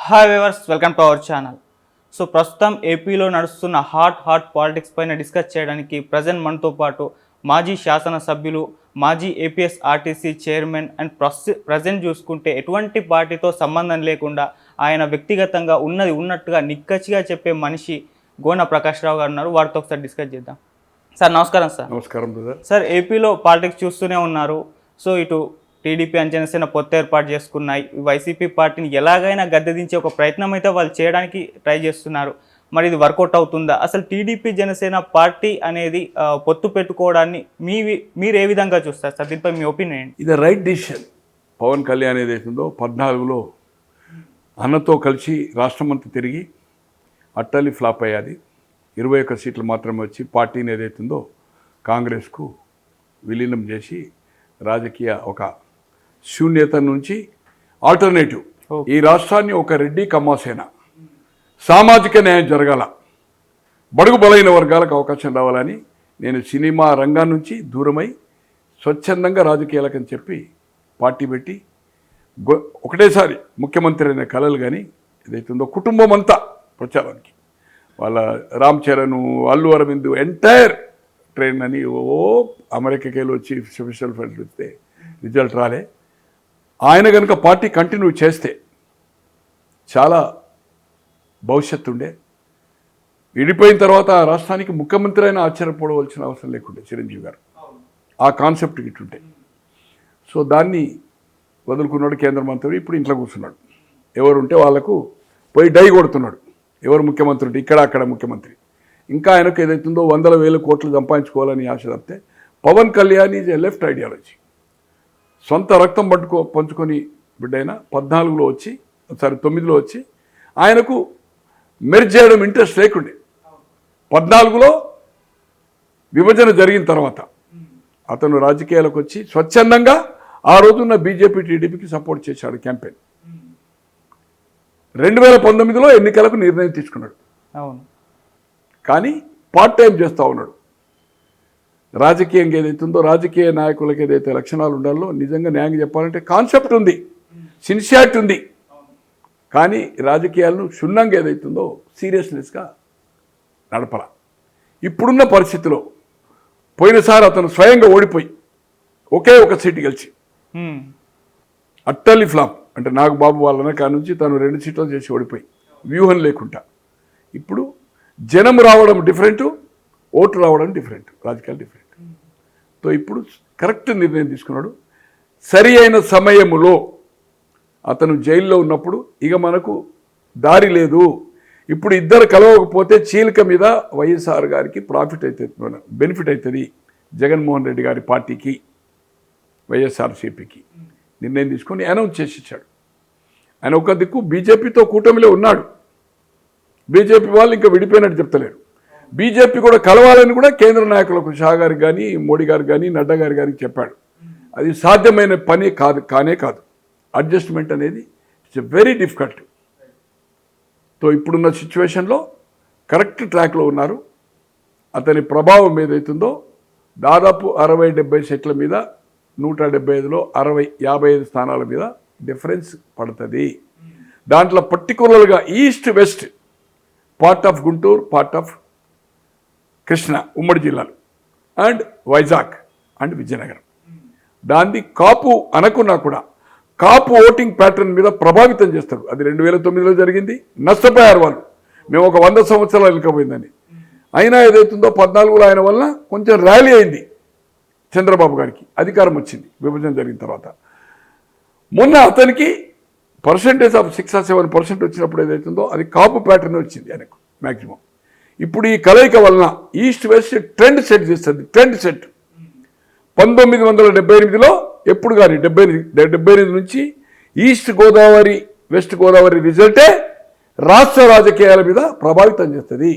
Hi viewers, welcome to our channel. So ప్రస్తుతం ఏపీలో నడుస్తున్న హాట్ పాలిటిక్స్ పైన డిస్కస్ చేయడానికి ప్రజెంట్ మనతో పాటు మాజీ శాసనసభ్యులు, మాజీ APS RTC chairman and present చూసుకుంటే ఎటువంటి పార్టీతో సంబంధం లేకుండా ఆయన వ్యక్తిగతంగా ఉన్నది ఉన్నట్టుగా నిక్కచ్చిగా చెప్పే మనిషి గోన ప్రకాష్ రావు గారు ఉన్నారు. వారితో ఒకసారి డిస్కస్ చేద్దాం. సార్ నమస్కారం. సార్ నమస్కారం బ్రదర్. సార్ ఏపీలో పాలిటిక్స్ చూస్తూనే ఉన్నారు. సో ఇటు టీడీపీ అండ్ జనసేన పొత్తు ఏర్పాటు చేసుకున్నాయి. వైసీపీ పార్టీని ఎలాగైనా గద్దెదించే ఒక ప్రయత్నం అయితే వాళ్ళు చేయడానికి ట్రై చేస్తున్నారు. మరి ఇది వర్కౌట్ అవుతుందా? అసలు టీడీపీ జనసేన పార్టీ అనేది పొత్తు పెట్టుకోవడాన్ని మీరు ఏ విధంగా చూస్తారు సార్? దీనిపై మీ ఒపీనియన్ ఏంటి? ఇది రైట్ డిసిషన్. పవన్ కళ్యాణ్ ఏదైతుందో 14లో అన్నతో కలిసి రాష్ట్రమంతా తిరిగి అట్టలి ఫ్లాప్ అయ్యాది. 21 సీట్లు మాత్రమే వచ్చి పార్టీని ఏదైతుందో కాంగ్రెస్కు విలీనం చేసి రాజకీయ ఒక శూన్యత నుంచి ఆల్టర్నేటివ్ ఈ రాష్ట్రాన్ని ఒక రెడ్డి కమ్మాసేన సామాజిక న్యాయం జరగాల, బడుగు బలైన వర్గాలకు అవకాశం రావాలని నేను సినిమా రంగం నుంచి దూరమై స్వచ్ఛందంగా రాజకీయాలకని చెప్పి పార్టీ పెట్టి ఒకటేసారి ముఖ్యమంత్రి అనే కలలు కానీ ఏదైతుందో కుటుంబం అంతా ప్రచారానికి వాళ్ళ రామ్ చరణ్, అల్లు అరవింద్ ఎంటైర్ ట్రైన్ అని అమెరికాకి వెళ్ళి వచ్చి స్పెషల్ ఫండ్స్ ఇస్తే రిజల్ట్ రాలే. ఆయన కనుక పార్టీ కంటిన్యూ చేస్తే చాలా భవిష్యత్తు ఉండే. విడిపోయిన తర్వాత రాష్ట్రానికి ముఖ్యమంత్రి అయినా ఆశ్చర్యపడవలసిన అవసరం లేకుండే చిరంజీవి గారు. ఆ కాన్సెప్ట్ ఇటుంటే సో దాన్ని వదులుకున్నాడు కేంద్ర మంత్రి. ఇప్పుడు ఇంట్లో కూర్చున్నాడు. ఎవరుంటే వాళ్ళకు పోయి డై కొడుతున్నాడు. ఎవరు ముఖ్యమంత్రి ఉంటే ఇక్కడ అక్కడ ముఖ్యమంత్రి. ఇంకా ఆయనకు ఏదైతుందో 100,000 కోట్లు సంపాదించుకోవాలని ఆశ తప్పితే Pawan Kalyan is a left ideology. సొంత రక్తం పంచుకొని బిడ్డైనా 14లో వచ్చి 9లో వచ్చి ఆయనకు మెర్జ్ చేయడం ఇంట్రెస్ట్ లేకుండే. 14లో విభజన జరిగిన తర్వాత అతను రాజకీయాలకు వచ్చి స్వచ్ఛందంగా ఆ రోజున్న బీజేపీ టీడీపీకి సపోర్ట్ చేశాడు క్యాంపెయిన్. 2019లో ఎన్నికలకు నిర్ణయం తీసుకున్నాడు. అవును, కానీ పార్ట్ టైం చేస్తూ ఉన్నాడు. రాజకీయంగా ఏదైతుందో రాజకీయ నాయకులకు ఏదైతే లక్షణాలు ఉండాలో నిజంగా న్యాయం చెప్పాలంటే కాన్సెప్ట్ ఉంది, సిన్సియారిటీ ఉంది. కానీ రాజకీయాలను క్షుణ్ణంగా ఏదైతుందో సీరియస్నెస్గా నడపల. ఇప్పుడున్న పరిస్థితిలో పోయినసారి అతను స్వయంగా ఓడిపోయి ఒకే ఒక సీటు గెలిచి అట్టలి ఫ్లాప్ అంటే నాగబాబు వాళ్ళన కాడ నుంచి తను 2 సీట్లు చేసి ఓడిపోయి వ్యూహం లేకుండా ఇప్పుడు జనం రావడం డిఫరెంట్, ఓటు రావడం డిఫరెంట్, రాజకీయాలు డిఫరెంట్. సో ఇప్పుడు కరెక్ట్ నిర్ణయం తీసుకున్నాడు. సరి అయిన సమయములో అతను జైల్లో ఉన్నప్పుడు ఇక మనకు దారి లేదు. ఇప్పుడు ఇద్దరు కలవకపోతే చీలిక మీద వైఎస్ఆర్ గారికి ప్రాఫిట్ అవుతుంది, బెనిఫిట్ అవుతుంది. జగన్మోహన్ రెడ్డి గారి పార్టీకి వైఎస్ఆర్సీపీకి నిర్ణయం తీసుకొని అనౌన్స్ చేసి ఇచ్చాడు. ఆయన ఒక దిక్కు బీజేపీతో కూటమిలో ఉన్నాడు. బీజేపీ వాళ్ళు ఇంకా విడిపోయినట్టు చెప్తలేరు. బీజేపీ కూడా కలవాలని కూడా కేంద్ర నాయకులకు షా గారికి కానీ, మోడీ గారు కానీ, నడ్డా గారి గారికి చెప్పాడు. అది సాధ్యమైన పని కానే కాదు. అడ్జస్ట్మెంట్ అనేది it's a very difficult. So ఇప్పుడున్న సిచ్యువేషన్లో కరెక్ట్ ట్రాక్లో ఉన్నారు. అతని ప్రభావం ఏదైతుందో దాదాపు 60-70 సీట్ల మీద 175లో 55 స్థానాల మీద డిఫరెన్స్ పడుతుంది. దాంట్లో పర్టికులర్గా east west part of Guntur, part of Krishna ఉమ్మడి జిల్లాలు అండ్ వైజాగ్ అండ్ విజయనగరం, దాన్ని కాపు అనుకున్నా కూడా కాపు ఓటింగ్ ప్యాటర్న్ మీద ప్రభావితం చేస్తారు. అది 2009లో జరిగింది. నష్టపోయారు వాళ్ళు. మేము ఒక 100 సంవత్సరాలు వెనుకపోయిందని. అయినా ఏదైతుందో 14లో ఆయన వల్ల కొంచెం ర్యాలీ అయింది. చంద్రబాబు గారికి అధికారం వచ్చింది విభజన జరిగిన తర్వాత. మొన్న అతనికి పర్సెంటేజ్ ఆఫ్ 6-7% వచ్చినప్పుడు ఏదైతుందో అది కాపు ప్యాటర్న్ వచ్చింది ఆయనకు మ్యాక్సిమం. ఇప్పుడు ఈ కలయిక వలన ఈస్ట్ వెస్ట్ ట్రెండ్ సెట్ చేస్తుంది. ట్రెండ్ సెట్ 1978లో ఎప్పుడు కానీ 78 నుంచి ఈస్ట్ గోదావరి వెస్ట్ గోదావరి రిజల్టే రాష్ట్ర రాజకీయాల మీద ప్రభావితం చేస్తుంది.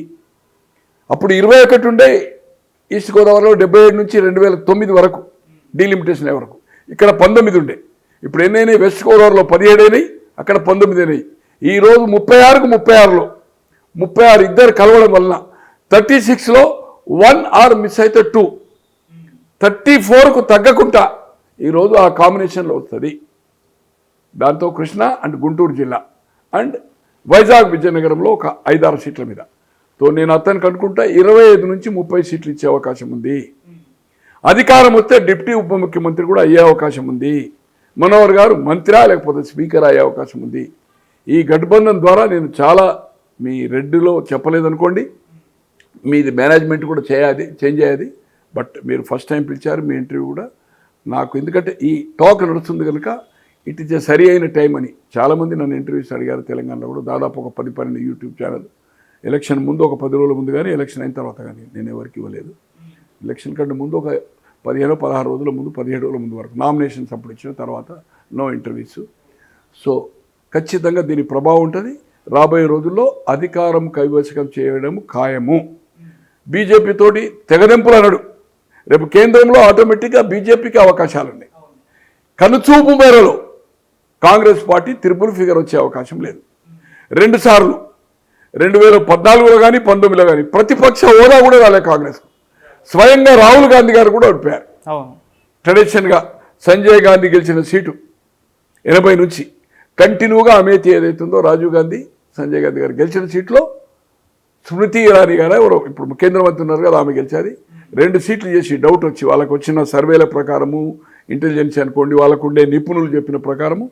అప్పుడు 21 ఉండే ఈస్ట్ గోదావరిలో 77 నుంచి 2009 వరకు డీలిమిటేషన్ వరకు. ఇక్కడ 19 ఉండే. ఇప్పుడు ఎన్నైనాయి? వెస్ట్ గోదావరిలో 17 అయినాయి, అక్కడ 19 అయినాయి. ఈరోజు 36కు 36లో 36 ఇద్దరు కలవడం వలన 36లో 1 ఆర్ మిస్ అయితే 2, 34కు తగ్గకుండా ఈరోజు ఆ కాంబినేషన్లో వస్తుంది. దాంతో కృష్ణా అండ్ గుంటూరు జిల్లా అండ్ వైజాగ్ విజయనగరంలో ఒక 5-6 సీట్ల మీద. తో నేను అతనికి అనుకుంటా 25 నుంచి 30 సీట్లు ఇచ్చే అవకాశం ఉంది. అధికారం వస్తే డిప్యూటీ ఉప ముఖ్యమంత్రి కూడా అయ్యే అవకాశం ఉంది. మనోహర్ గారు మంత్రి లేకపోతే స్పీకర్ అయ్యే అవకాశం ఉంది. ఈ గఠబంధన్ ద్వారా నేను చాలా మీ రెడ్డిలో చెప్పలేదనుకోండి, మీది మేనేజ్మెంట్ కూడా చేంజ్ అయ్యేది. బట్ మీరు ఫస్ట్ టైం పిలిచారు, మీ ఇంటర్వ్యూ కూడా నాకు ఎందుకంటే ఈ టాక్ నడుస్తుంది కనుక ఇట్ ఇస్ ఏ సరి అయిన టైం అని చాలామంది నన్ను ఇంటర్వ్యూస్ అడిగారు. తెలంగాణలో కూడా దాదాపు ఒక 10-12 యూట్యూబ్ ఛానల్. ఎలక్షన్ ముందు ఒక 10 రోజుల ముందు కానీ, ఎలక్షన్ అయిన తర్వాత కానీ నేను ఎవరికి ఇవ్వలేదు. ఎలక్షన్ కంటే ముందు ఒక 15-16 రోజుల ముందు, 17 రోజుల ముందు వరకు నామినేషన్స్ అప్పుడు ఇచ్చిన తర్వాత నో ఇంటర్వ్యూస్. సో ఖచ్చితంగా దీని ప్రభావం ఉంటుంది. రాబోయే రోజుల్లో అధికారం కైవశం చేయడం ఖాయము. బీజేపీ తోటి తెగదెంపులు అన్నాడు. రేపు కేంద్రంలో ఆటోమేటిక్గా బీజేపీకి అవకాశాలు ఉన్నాయి. కనుచూపు మేరలో కాంగ్రెస్ పార్టీ త్రిపుల్ ఫిగర్ వచ్చే అవకాశం లేదు. 2 సార్లు 2014లో కానీ 19లో కానీ ప్రతిపక్ష హోదా కూడా రాలే కాంగ్రెస్కు. స్వయంగా రాహుల్ గాంధీ గారు కూడా ఓడిపోయారు. ట్రెడిషన్గా సంజయ్ గాంధీ గెలిచిన సీటు 80 నుంచి కంటిన్యూగా అమేథీ ఏదైతుందో రాజీవ్ గాంధీ, సంజయ్ గాంధీ గారు గెలిచిన సీట్లో స్మృతి ఇరానీ గారు ఎవరో ఇప్పుడు కేంద్ర మంత్రి ఉన్నారు కదా, ఆమె గెలిచారు. 2 సీట్లు చేసి డౌట్ వచ్చి వాళ్ళకు వచ్చిన సర్వేల ప్రకారము, ఇంటెలిజెన్స్ అనుకోండి, వాళ్ళకు ఉండే నిపుణులు చెప్పిన ప్రకారము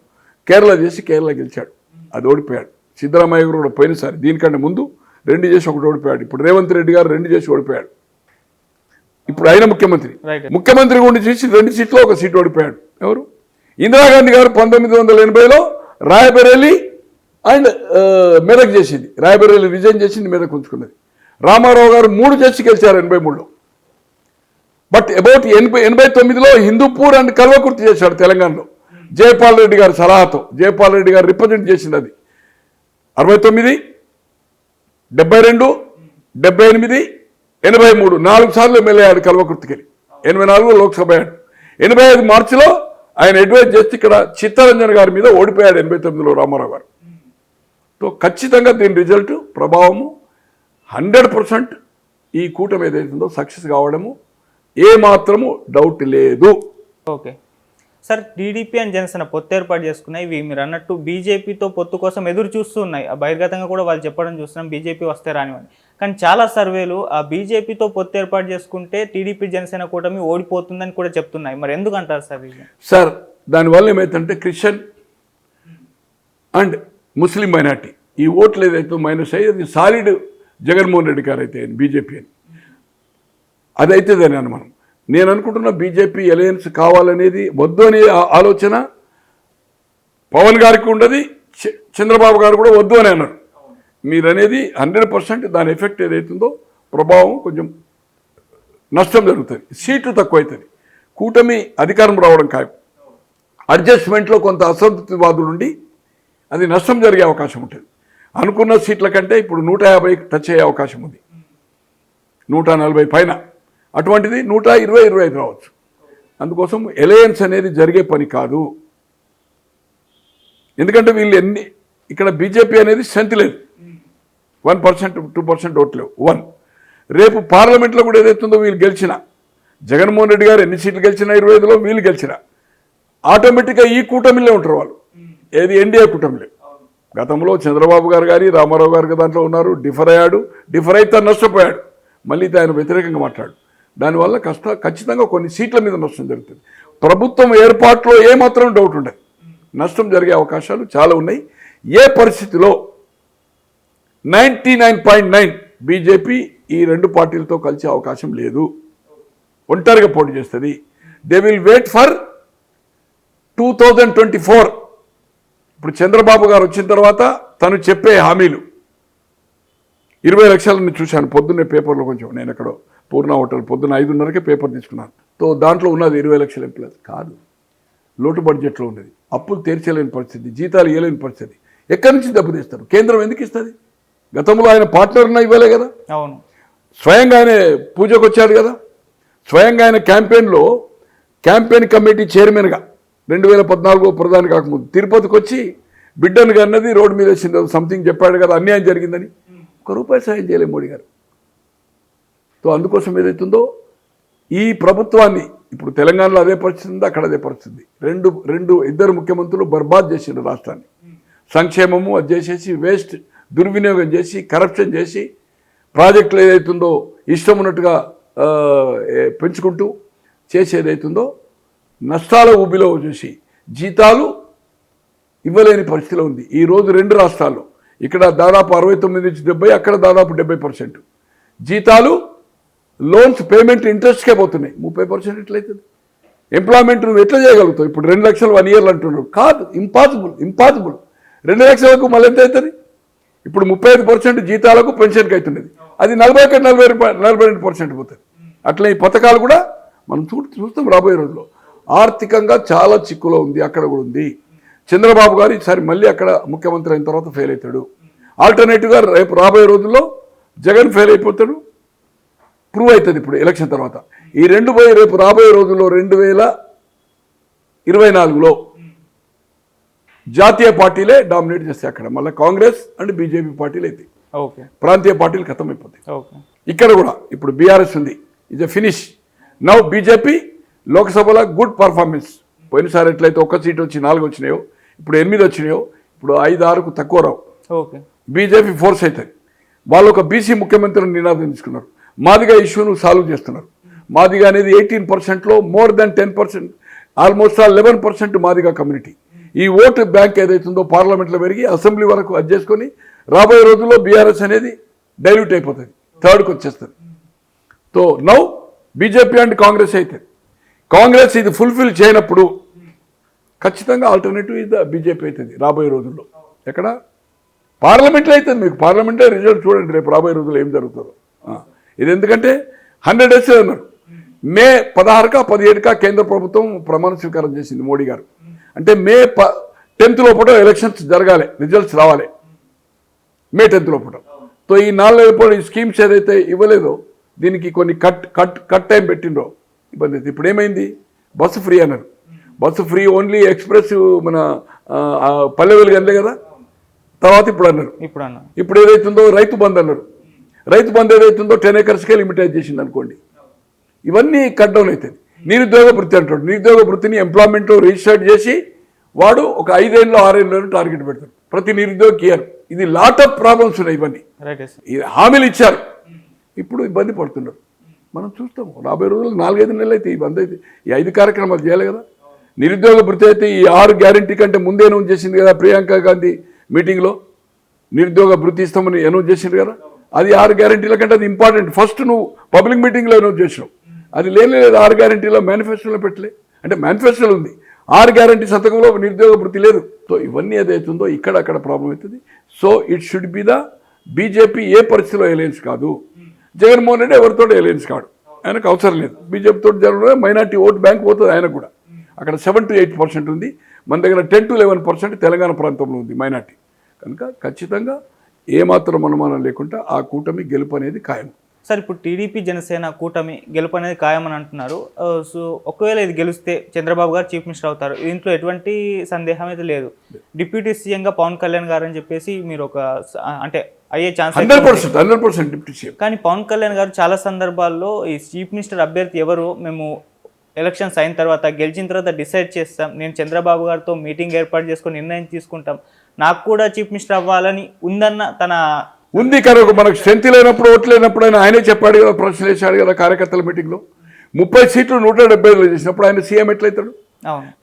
కేరళ చేసి కేరళ గెలిచాడు. అది ఓడిపోయాడు. సిద్ధరామయ్య గారు కూడా పోయినసారి దీనికంటే ముందు 2 చేసి ఒకటి ఓడిపోయాడు. ఇప్పుడు రేవంత్ రెడ్డి గారు 2 చేసి ఓడిపోయాడు. ఇప్పుడు ఆయన ముఖ్యమంత్రి గురించి చేసి 2 సీట్లో 1 సీట్ ఓడిపోయాడు. ఎవరు? ఇందిరాగాంధీ గారు 1980లో రాయబరేలీ అండ్ మెదక్ చేసింది. రాయబరేలీ రిజైన్ చేసింది, మెదక్ ఉంచుకున్నది. రామారావు గారు 3 చేసి గెలిచారు 83లో. బట్ అబౌట్ 89లో హిందూపూర్ అండ్ కల్వకుర్తి చేశాడు తెలంగాణలో. జయపాల్ రెడ్డి గారి సలహాతో జయపాల్ రెడ్డి గారు రిప్రజెంట్ చేసింది. అది 69, 72, 78, 83 4 సార్లు ఎమ్మెల్యే అయ్యాడు కల్వకుర్తికి. 84లో లోక్సభ అయ్యాడు. 85 మార్చిలో ఆయన అడ్వైజ్ చేస్తే ఇక్కడ చిత్తరంజన్ గారి మీద ఓడిపోయాడు 89లో రామారావు గారు. సో ఖచ్చితంగా దీని రిజల్ట్ ప్రభావము 100% ఈ కూటమి ఏదైతుందో సక్సెస్ కావడము ఏమాత్రము డౌట్ లేదు. Okay sir, TDP and Janasena పొత్తు ఏర్పాటు చేసుకున్నాయి. ఇవి మీరు అన్నట్టు బీజేపీతో పొత్తు కోసం ఎదురు చూస్తూ ఉన్నాయి. బహిర్గతంగా కూడా వాళ్ళు చెప్పడం చూస్తున్నాం, బీజేపీ వస్తే రానివ్వండి. కానీ చాలా సర్వేలు ఆ బీజేపీతో పొత్తు ఏర్పాటు చేసుకుంటే టీడీపీ జనసేన కూటమి ఓడిపోతుందని కూడా చెప్తున్నాయి. మరి ఎందుకు అంటారు సార్ ఇది? సార్ దానివల్ల ఏమైతుందంటే క్రిస్టియన్ అండ్ ముస్లిం మైనార్టీ ఈ ఓట్లు ఏదైతే మైనస్ అయ్యి అది సాలిడ్ జగన్మోహన్ రెడ్డి గారు అయితే బీజేపీ అని అదైతే దాని అనుమానం. నేను అనుకుంటున్నా బీజేపీ అలయన్స్ కావాలనేది వద్దు అనే ఆలోచన పవన్ గారికి ఉండదు, చంద్రబాబు గారు కూడా వద్దు అని అన్నారు. మీరు అనేది 100% దాని ఎఫెక్ట్ ఏదైతుందో ప్రభావం కొంచెం నష్టం జరుగుతుంది, సీట్లు తక్కువ అవుతుంది. కూటమి అధికారం రావడం ఖాయం. అడ్జస్ట్మెంట్లో కొంత అసంతృప్తివాదులు ఉండి అది నష్టం జరిగే అవకాశం ఉంటుంది. అనుకున్న సీట్ల కంటే ఇప్పుడు 150 టచ్ అయ్యే అవకాశం ఉంది, 140 పైన. అటువంటిది 120-125 రావచ్చు. అందుకోసం అలయన్స్ అనేది జరిగే పని కాదు. ఎందుకంటే వీళ్ళు ఇక్కడ బీజేపీ అనేది స్ట్రెంత్ లేదు, 1%, 2% ఓట్లు లేవు. 1 రేపు పార్లమెంట్లో కూడా ఏదైతుందో వీళ్ళు గెలిచిన జగన్మోహన్ రెడ్డి గారు ఎన్ని సీట్లు గెలిచినా 25లో వీళ్ళు గెలిచిన ఆటోమేటిక్గా ఈ కూటమిలో ఉంటారు వాళ్ళు. ఏది ఎన్డీఏ కూటమిలో. గతంలో చంద్రబాబు గారు కానీ రామారావు గారు దాంట్లో ఉన్నారు. డిఫర్ అయ్యాడు, డిఫర్ అయితే నష్టపోయాడు. మళ్ళీ ఆయన వ్యతిరేకంగా మాట్లాడు. దానివల్ల ఖచ్చితంగా కొన్ని సీట్ల మీద నష్టం జరుగుతుంది. ప్రభుత్వం ఏర్పాటులో ఏమాత్రం డౌట్ ఉండదు, నష్టం జరిగే అవకాశాలు చాలా ఉన్నాయి. ఏ పరిస్థితిలో 99.9 బీజేపీ ఈ 2 పార్టీలతో కలిసే అవకాశం లేదు, ఒంటరిగా పోటీ చేస్తుంది. They will wait for 2024. ఇప్పుడు చంద్రబాబు గారు వచ్చిన తర్వాత తను చెప్పే హామీలు 20 లక్షలని చూశాను పొద్దున్నే పేపర్లో. కొంచెం నేను ఎక్కడో పూర్ణ హోటల్ పొద్దున్న 5:30కే పేపర్ తీసుకున్నాను. తో దాంట్లో ఉన్నది 20 లక్షల ఎంప్లాయీస్ కాదు, లోటు బడ్జెట్లో ఉన్నది, అప్పులు తీర్చలేని పరిస్థితి, జీతాలు ఇవ్వలేని పరిస్థితి. ఎక్కడి నుంచి దెబ్బ తీస్తారు? కేంద్రం ఎందుకు ఇస్తుంది? గతంలో ఆయన పార్ట్నర్న ఇవ్వలే కదా. అవును, స్వయంగా ఆయన పూజకు వచ్చాడు కదా. స్వయంగా ఆయన క్యాంపెయిన్ కమిటీ చైర్మన్గా 2014 ప్రధాని కాకముందు తిరుపతికి వచ్చి బిడ్డను కన్నది రోడ్డు మీద వేసింది సంథింగ్ చెప్పాడు కదా, అన్యాయం జరిగిందని. 1 రూపాయి సాయం చేయలేదు మోడీ గారు. సో అందుకోసం ఏదైతుందో ఈ ప్రభుత్వాన్ని ఇప్పుడు తెలంగాణలో అదే పరిస్థితి ఉంది, అక్కడ అదే పరిస్థితి. ఇద్దరు ముఖ్యమంత్రులు బర్బాద్ చేసిండ్రు రాష్ట్రాన్ని. సంక్షేమము అది చేసేసి వేస్ట్ దుర్వినియోగం చేసి కరప్షన్ చేసి ప్రాజెక్టులు ఏదైతుందో ఇష్టం ఉన్నట్టుగా పెంచుకుంటూ చేసేదైతుందో నష్టాల ఊబిలో చూసి జీతాలు ఇవ్వలేని పరిస్థితిలో ఉంది. ఈరోజు 2 రాష్ట్రాల్లో ఇక్కడ దాదాపు 69 నుంచి 70, అక్కడ దాదాపు 70% జీతాలు లోన్స్ పేమెంట్ ఇంట్రెస్ట్కే పోతున్నాయి. 30% ఎట్లయితుంది? ఎంప్లాయ్మెంట్ నువ్వు ఎట్లా చేయగలుగుతావు? ఇప్పుడు 2 లక్షలు 1 ఇయర్లు అంటున్నారు. కాదు, ఇంపాసిబుల్. 2 లక్షలకు మళ్ళీ ఎంత అవుతుంది? ఇప్పుడు 35% జీతాలకు పెన్షన్కి అవుతున్నది. అది 42% పోతుంది. అట్లా ఈ పథకాలు కూడా మనం చూస్తాం రాబోయే రోజుల్లో. ఆర్థికంగా చాలా చిక్కులో ఉంది, అక్కడ కూడా ఉంది. చంద్రబాబు గారు ఈసారి మళ్ళీ అక్కడ ముఖ్యమంత్రి అయిన తర్వాత ఫెయిల్ అవుతాడు. ఆల్టర్నేటివ్గా రేపు రాబోయే రోజుల్లో జగన్ ఫెయిల్ అయిపోతాడు, ప్రూవ్ అవుతుంది ఇప్పుడు ఎలక్షన్ తర్వాత. ఈ 2 పోయి రేపు రాబోయే రోజుల్లో 2024లో జాతీయ పార్టీలే డామినేట్ చేస్తాయి. అక్కడ మళ్ళీ కాంగ్రెస్ అండ్ బీజేపీ పార్టీలు అయితే ప్రాంతీయ పార్టీలు ఖతం అయిపోతాయి. ఇక్కడ కూడా ఇప్పుడు బీఆర్ఎస్ ఉంది, is a finish. Now BJP లోక్సభలో గుడ్ పర్ఫార్మెన్స్. పోయినసారి ఎట్లయితే 1 సీట్ వచ్చి 4 వచ్చినాయో, ఇప్పుడు 8 వచ్చినాయో, ఇప్పుడు 5-6కు తక్కువ రావు. బీజేపీ ఫోర్స్ అవుతుంది. వాళ్ళు ఒక బీసీ ముఖ్యమంత్రిని నినాదం తీసుకున్నారు. మాదిగా ఇష్యూను సాల్వ్ చేస్తున్నారు. మాదిగా అనేది 18%లో more than 10%, almost 11% Madiga community. ఈ ఓటు బ్యాంక్ ఏదైతుందో పార్లమెంట్లో పెరిగి అసెంబ్లీ వరకు అది చేసుకొని రాబోయే రోజుల్లో బీఆర్ఎస్ అనేది డైల్యూట్ అయిపోతుంది, 3rdకి వచ్చేస్తుంది. So now BJP and Congress అవుతుంది. కాంగ్రెస్ ఇది ఫుల్ఫిల్ చేయనప్పుడు ఖచ్చితంగా ఆల్టర్నేటివ్ ఇది బీజేపీ అవుతుంది రాబోయే రోజుల్లో. ఎక్కడ? పార్లమెంట్లో అవుతుంది. మీకు పార్లమెంటే రిజల్ట్ చూడండి రేపు రాబోయే రోజుల్లో ఏం జరుగుతుందో. ఇది ఎందుకంటే 100 డేస్ అన్నారు. మే 16కా 17కా కేంద్ర ప్రభుత్వం ప్రమాణ స్వీకారం చేసింది మోడీ గారు. అంటే మే 10th లోపల ఎలక్షన్స్ జరగాలి, రిజల్ట్స్ రావాలి మే 10th లోపల. సో ఈ 4 నెలల ఈ స్కీమ్స్ ఏదైతే ఇవ్వలేదో దీనికి కొన్ని కట్ టైం పెట్టిండ్రో ఇబ్బంది అయితే. ఇప్పుడు ఏమైంది? బస్సు ఫ్రీ అన్నారు. బస్సు ఫ్రీ ఓన్లీ ఎక్స్ప్రెస్ మన పల్లె వెలుగు అనలే కదా, తర్వాత ఇప్పుడు అన్నారు. ఇప్పుడు ఏదైతుందో రైతు బంద్ అన్నారు. రైతు బంద్ ఏదైతుందో 10 acresకే లిమిటైజ్ చేసింది అనుకోండి. ఇవన్నీ కట్ డౌన్ అవుతుంది. నిరుద్యోగ వృత్తి అంటాడు. నిరుద్యోగ వృత్తిని ఎంప్లాయ్మెంట్లో రిజిస్టర్డ్ చేసి వాడు ఒక 5 ఏళ్ళు 6 ఏళ్ళు టార్గెట్ పెడతాడు ప్రతి నిరుద్యోగకి ఇయర్. ఇది లాట్ ఆఫ్ ప్రాబ్లమ్స్ ఉన్నాయి. ఇవన్నీ హామీలు ఇచ్చారు, ఇప్పుడు ఇబ్బంది పడుతున్నారు. మనం చూస్తాము రాబోయే రోజులు 4-5 నెలలు అయితే ఈ బంద్ అయితే ఈ 5 కార్యక్రమాలు చేయాలి కదా. నిరుద్యోగ వృత్తి అయితే ఈ 6 గ్యారంటీ కంటే ముందే అనౌన్స్ చేసింది కదా ప్రియాంక గాంధీ మీటింగ్లో. నిరుద్యోగ వృత్తి ఇస్తామని అనౌన్స్ చేసింది కదా. అది 6 గ్యారంటీల కంటే అది ఇంపార్టెంట్. ఫస్ట్ నువ్వు పబ్లిక్ మీటింగ్లో అనౌన్స్ చేసినావు, అది లేదు 6 గ్యారంటీలో మేనిఫెస్టోలో పెట్టలే. అంటే మేనిఫెస్టోలో ఉంది, 6 గ్యారంటీ సంతకంలో నిరుద్యోగ వృత్తి లేదు. సో ఇవన్నీ ఏదైతుందో ఇక్కడ అక్కడ ప్రాబ్లం అవుతుంది. So it should be the BJP ఏ పరిస్థితిలో ఎలయన్స్ కాదు. జగన్మోహన్ రెడ్డి ఎవరితో ఎలయన్స్ కాడు, ఆయనకు అవసరం లేదు. బీజేపీతో జరగడం మైనార్టీ ఓట్ బ్యాంక్ పోతుంది ఆయనకు కూడా. అక్కడ 7-8% ఉంది, మన దగ్గర 10-11% తెలంగాణ ప్రాంతంలో ఉంది మైనార్టీ. కనుక ఖచ్చితంగా ఏమాత్రం అనుమానం లేకుండా ఆ కూటమి గెలుపు అనేది ఖాయం. సార్ ఇప్పుడు టీడీపీ జనసేన కూటమి గెలుపు అనేది ఖాయమని అంటున్నారు. సో ఒకవేళ ఇది గెలిస్తే చంద్రబాబు గారు చీఫ్ మినిస్టర్ అవుతారు, దీంట్లో ఎటువంటి సందేహం అయితే లేదు. డిప్యూటీ సీఎంగా పవన్ కళ్యాణ్ గారు అని చెప్పేసి మీరు ఒక అంటే అయ్యే ఛాన్స్ 100% డిప్యూటీ సీఎం. కానీ పవన్ కళ్యాణ్ గారు చాలా సందర్భాల్లో ఈ చీఫ్ మినిస్టర్ అభ్యర్థి ఎవరు మేము ఎలక్షన్స్ అయిన తర్వాత గెలిచిన తర్వాత డిసైడ్ చేస్తాం, నేను చంద్రబాబు గారితో మీటింగ్ ఏర్పాటు చేసుకొని నిర్ణయం తీసుకుంటాం, నాకు కూడా చీఫ్ మినిస్టర్ అవ్వాలని ఉందన్న తన ఉంది. కనుక మనకు స్ట్రెంత్ లేనప్పుడు ఓట్లు లేనప్పుడు ఆయన చెప్పాడు కదా, ప్రశ్నలు వేసాడు కదా కార్యకర్తల మీటింగ్లో. 30 సీట్లు 175 చేసినప్పుడు ఆయన సీఎం ఎట్లయితాడు?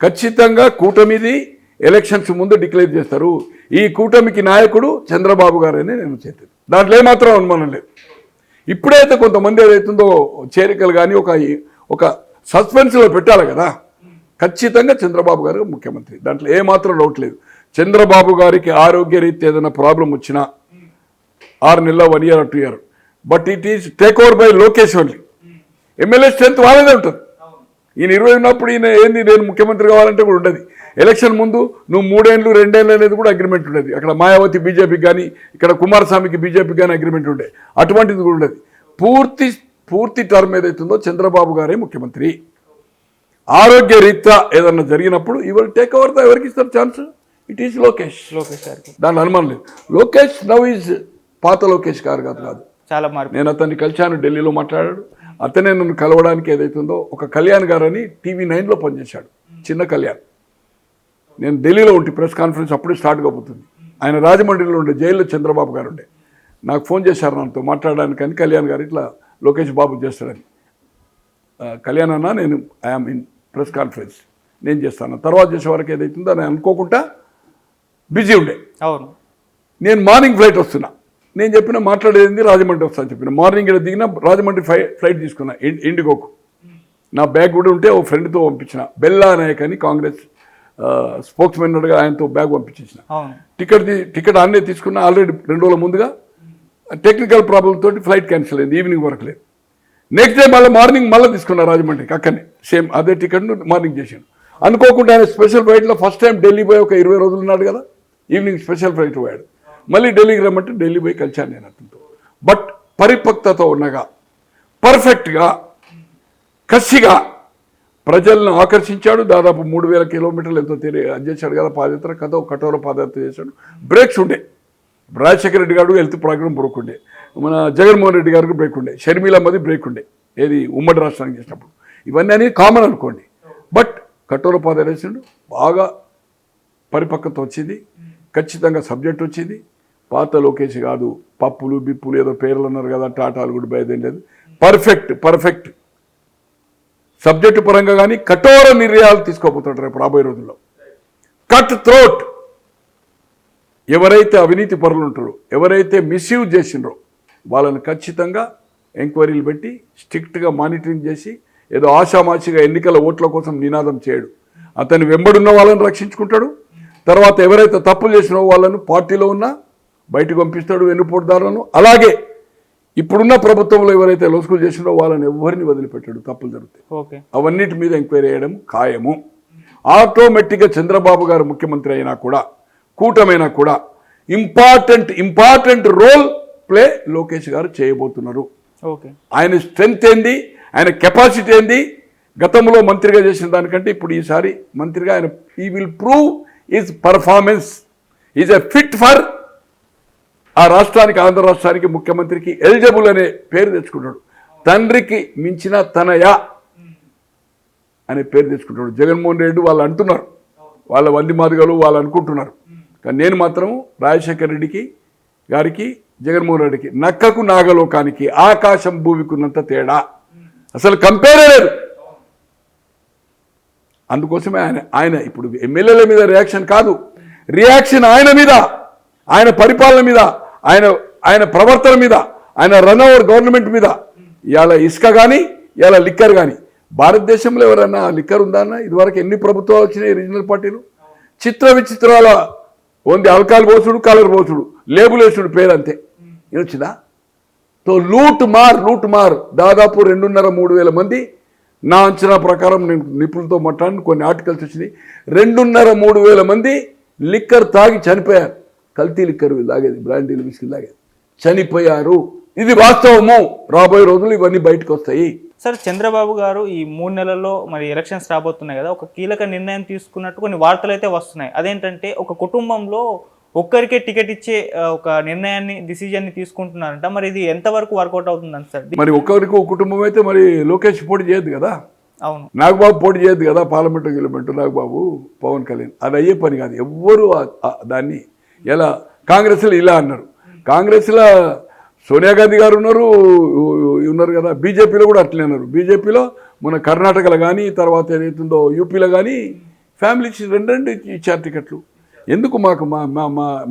ఖచ్చితంగా కూటమిది ఎలక్షన్స్ ముందు డిక్లేర్ చేస్తారు. ఈ కూటమికి నాయకుడు చంద్రబాబు గారని నేను చేస్తాను, దాంట్లో ఏమాత్రం అనుమానం లేదు. ఇప్పుడైతే కొంతమంది ఏదైతుందో చేరికలు కానీ ఒక సస్పెన్స్లో పెట్టాలి కదా. ఖచ్చితంగా చంద్రబాబు గారు ముఖ్యమంత్రి, దాంట్లో ఏమాత్రం డౌట్ లేదు. చంద్రబాబు గారికి ఆరోగ్య రీత్యా ఏదైనా ప్రాబ్లం వచ్చినా 6 నెలల 1 year or 2 year, but it is take over by Lokesh only. MLA strength వాళ్ళదే ఉంటుంది. ఈయన 20 ఉన్నప్పుడు ఈయన ఏంది నేను ముఖ్యమంత్రి కావాలంటే కూడా ఉండదు. ఎలక్షన్ ముందు నువ్వు 3 ఏళ్ళు 2 ఏళ్ళు అనేది కూడా అగ్రిమెంట్ ఉండేది. అక్కడ మాయావతి బీజేపీకి కానీ ఇక్కడ కుమారస్వామికి బీజేపీకి కానీ అగ్రిమెంట్ ఉండే, అటువంటిది కూడా ఉండదు. పూర్తి టర్మ్ ఏదైతుందో చంద్రబాబు గారే ముఖ్యమంత్రి. ఆరోగ్య రీత్యా ఏదన్నా జరిగినప్పుడు ఈ విల్ టేక్ ఓవర్. ఎవరికి ఇస్తారు ఛాన్స్? ఇట్ ఈస్ లోకేష్ గారికి, దాని అనుమానం లేదు. లోకేష్ నవ్ ఈజ్ పాత లోకేష్ గారు కాదు, చాలా మార్పు. నేను అతన్ని కలిశాను, ఢిల్లీలో మాట్లాడాడు. అతనే నన్ను కలవడానికి ఏదైతుందో ఒక కళ్యాణ్ గారు అని TV9 లో పనిచేశాడు, చిన్న కళ్యాణ్. నేను ఢిల్లీలో ఉంటే ప్రెస్ కాన్ఫరెన్స్ అప్పుడే స్టార్ట్ కాబోతుంది. ఆయన రాజమండ్రిలో ఉండే, జైల్లో చంద్రబాబు గారు ఉండే. నాకు ఫోన్ చేశారు నాతో మాట్లాడడానికి, అని కళ్యాణ్ గారు ఇట్లా లోకేష్ బాబు చేస్తాడని. కళ్యాణ్ అన్న, నేను ఐఆమ్ ఇన్ ప్రెస్ కాన్ఫరెన్స్, నేను చేస్తాను, తర్వాత చేసే వరకు ఏదైతుందో అని అనుకోకుండా బిజీ ఉండే. అవును, నేను మార్నింగ్ ఫ్లైట్ వస్తున్నా, నేను చెప్పిన మాట్లాడేది రాజమండ్రి వస్తాను చెప్పిన. మార్నింగ్ ఇక్కడ దిగిన రాజమండ్రి ఫ్లైట్ తీసుకున్నా ఇండిగోకు. నా బ్యాగ్ కూడా ఉంటే ఓ ఫ్రెండ్తో పంపించిన, బెల్లా నాయక్ అని కాంగ్రెస్ స్పోక్స్ మెన్ ఉండగా ఆయనతో బ్యాగ్ పంపించేసిన. టికెట్ ఆన్నే తీసుకున్నా. ఆల్రెడీ 2 రోజుల ముందుగా టెక్నికల్ ప్రాబ్లం తోటి ఫ్లైట్ క్యాన్సిల్ అయింది, ఈవినింగ్ వరకు లేదు. నెక్స్ట్ డే మార్నింగ్ మళ్ళీ తీసుకున్నా రాజమండ్రికి, అక్కడనే సేమ్ అదే టికెట్ను మార్నింగ్ చేశాను. అనుకోకుండా ఆయన స్పెషల్ ఫ్లైట్లో ఫస్ట్ టైం ఢిల్లీ పోయి ఒక 20 రోజులు ఉన్నాడు కదా, ఈవినింగ్ స్పెషల్ ఫ్లైట్ పోయాడు. మళ్ళీ ఢిల్లీకి రమ్మంటే ఢిల్లీ పోయి కలిశాను నేను అతనితో. బట్ పరిపక్వత ఉన్నగా, పర్ఫెక్ట్గా, కసిగా ప్రజలను ఆకర్షించాడు. దాదాపు 3000 కిలోమీటర్లు ఎంతో చేశాడు కదా పాదయాత్ర, కఠోర పాదయాత్ర చేశాడు. బ్రేక్స్ ఉండే, రాజశేఖర రెడ్డి గారు హెల్త్ ప్రోగ్రామ్ బ్రేక్ ఉండే, మన జగన్మోహన్ రెడ్డి గారికి బ్రేక్ ఉండే, షర్మిలమ్మది బ్రేక్ ఉండే, ఏది ఉమ్మడి రాష్ట్రానికి చేసినప్పుడు. ఇవన్నీ అనేది కామన్ అనుకోండి. బట్ కఠోర పాదయాత్ర చేసిండు, బాగా పరిపక్వత వచ్చింది, ఖచ్చితంగా సబ్జెక్ట్ వచ్చింది. పాత లోకేష్ కాదు, పప్పులు బిప్పులు ఏదో పేర్లు అన్నారు కదా, టాటాలు కూడా బయదేం లేదు. పర్ఫెక్ట్ సబ్జెక్టు పరంగా కానీ కఠోర నిర్ణయాలు తీసుకోబోతాడు రేపు రాబోయే రోజుల్లో. కట్ థ్రోట్, ఎవరైతే అవినీతి పరులు ఉంటారో, ఎవరైతే మిస్యూజ్ చేసిండ్రో వాళ్ళని ఖచ్చితంగా ఎంక్వైరీలు పెట్టి స్ట్రిక్ట్గా మానిటరింగ్ చేసి, ఏదో ఆషామాషిగా ఎన్నికల ఓట్ల కోసం నినాదం చేయడు. అతని వెంబడున్న వాళ్ళని రక్షించుకుంటాడు. తర్వాత ఎవరైతే తప్పులు చేసినో వాళ్ళను పార్టీలో ఉన్నా బయటకు పంపిస్తాడు, వెన్నుపోటుదారులను. అలాగే ఇప్పుడున్న ప్రభుత్వంలో ఎవరైతే లోసుకులు చేసినో వాళ్ళని ఎవరిని వదిలిపెట్టాడు తప్పులు జరుగుతాయి. అవన్నిటి మీద ఎంక్వైరీ చేయడం ఖాయము. ఆటోమేటిక్గా చంద్రబాబు గారు ముఖ్యమంత్రి అయినా కూడా, కూటమైనా కూడా ఇంపార్టెంట్ రోల్ ప్లే లోకేష్ గారు చేయబోతున్నారు. ఆయన స్ట్రెంగ్త్ ఏంది, ఆయన కెపాసిటీ ఏంది, గతంలో మంత్రిగా చేసిన దానికంటే ఇప్పుడు ఈసారి మంత్రిగా ఆయన he will prove is performance, is a fit for ఆ రాష్ట్రానికి, ఆంధ్ర రాష్ట్రానికి ముఖ్యమంత్రికి ఎలిజిబుల్ అనే పేరు తెచ్చుకుంటాడు. తండ్రికి మించిన తనయ అనే పేరు తెచ్చుకుంటాడు. జగన్మోహన్ రెడ్డి వాళ్ళు అంటున్నారు, వాళ్ళ వంది మాదిగలు వాళ్ళు అనుకుంటున్నారు. కానీ నేను మాత్రం రాజశేఖర రెడ్డికి గారికి, జగన్మోహన్ రెడ్డికి నక్కకు నాగలోకానికి ఆకాశం భూమికి ఉన్నంత తేడా, అసలు కంపేరే లేదు. అందుకోసమే ఆయన ఇప్పుడు ఎమ్మెల్యేల మీద రియాక్షన్ కాదు, రియాక్షన్ ఆయన మీద, ఆయన పరిపాలన మీద, ఆయన ప్రవర్తన మీద, ఆయన రన్ ఓవర్ గవర్నమెంట్ మీద. ఇవాళ ఇసుక కానీ, ఇవాళ లిక్కర్ కానీ, భారతదేశంలో ఎవరన్నా లిక్కర్ ఉందా అన్న? ఇదివరకు ఎన్ని ప్రభుత్వాలు వచ్చినాయి రీజనల్ పార్టీలు? చిత్ర విచిత్రాల ఓన్లీ ఆల్కహాల్ పోసుడు, కలర్ పోసుడు, లేబుల్ వేసుడు పేరు అంతే. వచ్చిందా? సో లూట్ మార్ దాదాపు 2,500-3,000 మంది, నా అంచనా ప్రకారం, నేను నిపుణులతో మాట్లాడిన కొన్ని ఆర్టికల్స్ వచ్చినాయి, 2,500-3,000 మంది లిక్కర్ తాగి చనిపోయారు. కల్తీ లిక్కర్ తాగేది, బ్రాండీలు విస్కీ తాగేది, చనిపోయారు. ఇది వాస్తవము. రాబోయే రోజులు ఇవన్నీ బయటకు వస్తాయి. సార్, చంద్రబాబు గారు ఈ 3 నెలల్లో మరి ఎలక్షన్స్ రాబోతున్నాయి కదా, ఒక కీలక నిర్ణయం తీసుకున్నట్టు కొన్ని వార్తలు అయితే వస్తున్నాయి. అదేంటంటే ఒక కుటుంబంలో ఒక్కరికే టికెట్ ఇచ్చే ఒక డిసిజన్ని తీసుకుంటున్నారంట. మరి ఇది ఎంతవరకు వర్కౌట్ అవుతుందని సార్? మరి ఒక్కరికి ఒక కుటుంబం అయితే మరి లోకేష్ పోటీ చేయొద్దు కదా. అవును, నాగబాబు పోటీ చేయొద్దు కదా, పార్లమెంట్ నాగబాబు, పవన్ కళ్యాణ్. అది అయ్యే పని కాదు. ఎవ్వరు దాన్ని ఎలా కాంగ్రెస్లో ఇలా అన్నారు. కాంగ్రెస్లో సోనియా గాంధీ గారు ఉన్నారు కదా, బీజేపీలో కూడా అట్లే అన్నారు. బీజేపీలో మన కర్ణాటకలో కానీ, తర్వాత ఏదైతుందో యూపీలో కానీ ఫ్యామిలీస్ 2 ఇచ్చారు టికెట్లు. ఎందుకు మాకు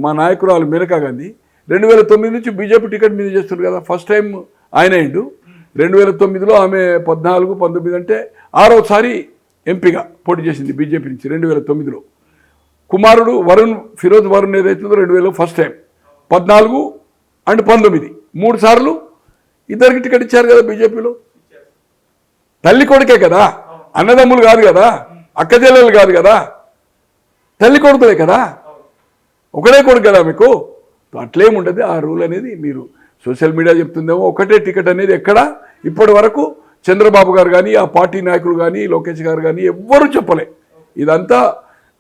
మా నాయకురాలు మేనకా గాంధీ 2009 నుంచి బీజేపీ టికెట్ మీద చేస్తున్నారు కదా. ఫస్ట్ టైం ఆయన అయిండు. 2009లో ఆమె 14, 19 అంటే 6వసారి ఎంపీగా పోటీ చేసింది బీజేపీ నుంచి 2009లో. కుమారుడు ఫిరోజ్ వరుణ్ ఏదైతుందో 2000 ఫస్ట్ టైం, 14 అండ్ 19 3 సార్లు ఇద్దరికి టికెట్ ఇచ్చారు కదా బీజేపీలో. తల్లి కొడుకే కదా, అన్నదమ్ములు కాదు కదా, అక్క చెల్లెలు కాదు కదా, తల్లి కొడుకులే కదా, ఒకడే కొడుకు కదా మీకు. అట్లేముండదు. ఆ రూల్ అనేది మీరు సోషల్ మీడియా చెప్తుందేమో, ఒకటే టికెట్ అనేది ఎక్కడ ఇప్పటి వరకు చంద్రబాబు గారు కానీ, ఆ పార్టీ నాయకులు కానీ, లోకేష్ గారు కానీ ఎవ్వరూ చెప్పలే. ఇదంతా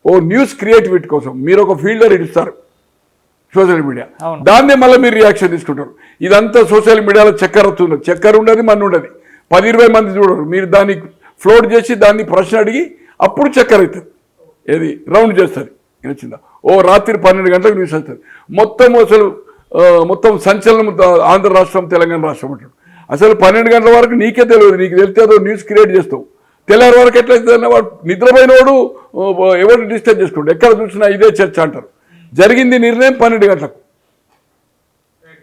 ఓ న్యూస్ క్రియేటివిటీ కోసం మీరు ఒక ఫీల్డర్ ఇస్తారు సోషల్ మీడియా, దాన్నే మళ్ళీ మీరు రియాక్షన్ తీసుకుంటారు. ఇదంతా సోషల్ మీడియాలో చక్కెర ఉండదు, మన ఉండదు. 10-20 మంది చూడరు. మీరు దాన్ని ఫ్లోట్ చేసి దాన్ని ప్రశ్న అడిగి అప్పుడు చక్కెర అవుతుంది, ఏది రౌండ్ చేస్తుంది. వచ్చిందా? రాత్రి 12 గంటలకు న్యూస్ వస్తుంది. మొత్తం సంచలనం ఆంధ్ర రాష్ట్రం తెలంగాణ రాష్ట్రం అంటాడు. అసలు 12 గంటల వరకు నీకే తెలియదు, నీకు తెలిస్తే అదో న్యూస్ క్రియేట్ చేస్తావు. తెల్లారి వరకు ఎట్లయితే వాడు నిద్రపోయినవాడు ఎవరు డిస్టర్బ్ చేసుకుంటాడు. ఎక్కడ చూసినా ఇదే చర్చ అంటారు. జరిగింది నిర్ణయం 12 గంటలకు.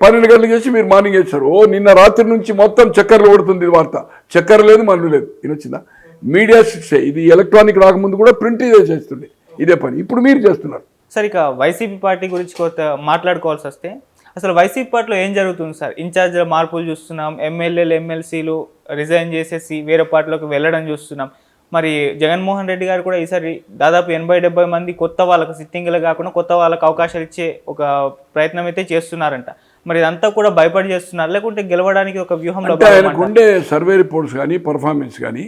12 గంటలకు చేసి మీరు మార్నింగ్ వేస్తారు. నిన్న రాత్రి నుంచి మొత్తం చక్కర్లు కొడుతుంది వార్త. చక్కెర లేదు, మన్ను లేదు. ఇది వచ్చిందా? మీడియా శిక్ష. ఇది ఎలక్ట్రానిక్ రాకముందు కూడా ప్రింట్ ఇదే చేస్తుండే, ఇదే పని. ఇప్పుడు మీరు చేస్తున్నారు. సార్, ఇక వైసీపీ పార్టీ గురించి కొత్త మాట్లాడుకోవాల్సి వస్తే అసలు వైసీపీ పార్టీలో ఏం జరుగుతుంది సార్? ఇన్ఛార్జ్ల మార్పులు చూస్తున్నాం, ఎమ్మెల్యేలు ఎమ్మెల్సీలు రిజైన్ చేసేసి వేరే పార్టీలోకి వెళ్ళడం చూస్తున్నాం. మరి జగన్మోహన్ రెడ్డి గారు కూడా ఈసారి దాదాపు 80-70 మంది కొత్త వాళ్ళకు, సిట్టింగ్లు కాకుండా కొత్త వాళ్ళకు అవకాశాలు ఇచ్చే ఒక ప్రయత్నం అయితే చేస్తున్నారంట. మరి ఇదంతా కూడా భయపడి చేస్తున్నారు, లేకుంటే గెలవడానికి ఒక వ్యూహంలో? ఉండే సర్వే రిపోర్ట్స్ కానీ పర్ఫార్మెన్స్ కానీ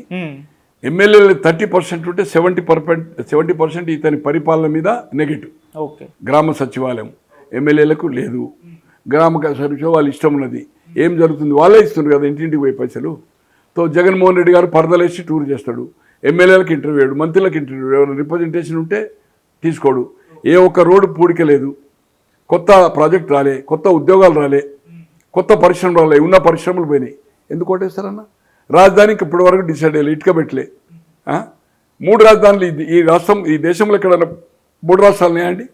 ఎమ్మెల్యేలు 30% ఉంటే 70% ఇతని పరిపాలన మీద నెగిటివ్. ఓకే. గ్రామ సచివాలయం ఎమ్మెల్యేలకు లేదు, గ్రామ సర్వీస్ వాళ్ళ ఇష్టం ఉన్నది. ఏం జరుగుతుంది? వాళ్ళే ఇస్తున్నారు కదా ఇంటింటికి పోయి పైసలు. తో జగన్మోహన్ రెడ్డి గారు పరదలేసి టూర్ చేస్తాడు, ఎమ్మెల్యేలకు ఇంటర్వ్యూ వేయడు, మంత్రులకు ఇంటర్వ్యూ, ఎవరైనా రిప్రజెంటేషన్ ఉంటే తీసుకోడు. ఏ ఒక్క రోడ్డు పూడిక లేదు, కొత్త ప్రాజెక్ట్ రాలే, కొత్త ఉద్యోగాలు రాలే, కొత్త పరిశ్రమలు రాలే, ఉన్న పరిశ్రమలు పోయినాయి. ఎందుకు ఓటేస్తారన్న? రాజధానికి ఇప్పటి వరకు డిసైడ్ అయ్యే, ఇటుక పెట్టలే. 3 రాజధానులు ఈ దేశంలో ఎక్కడన్నా 3 రాష్ట్రాలు ఉన్నాయండి?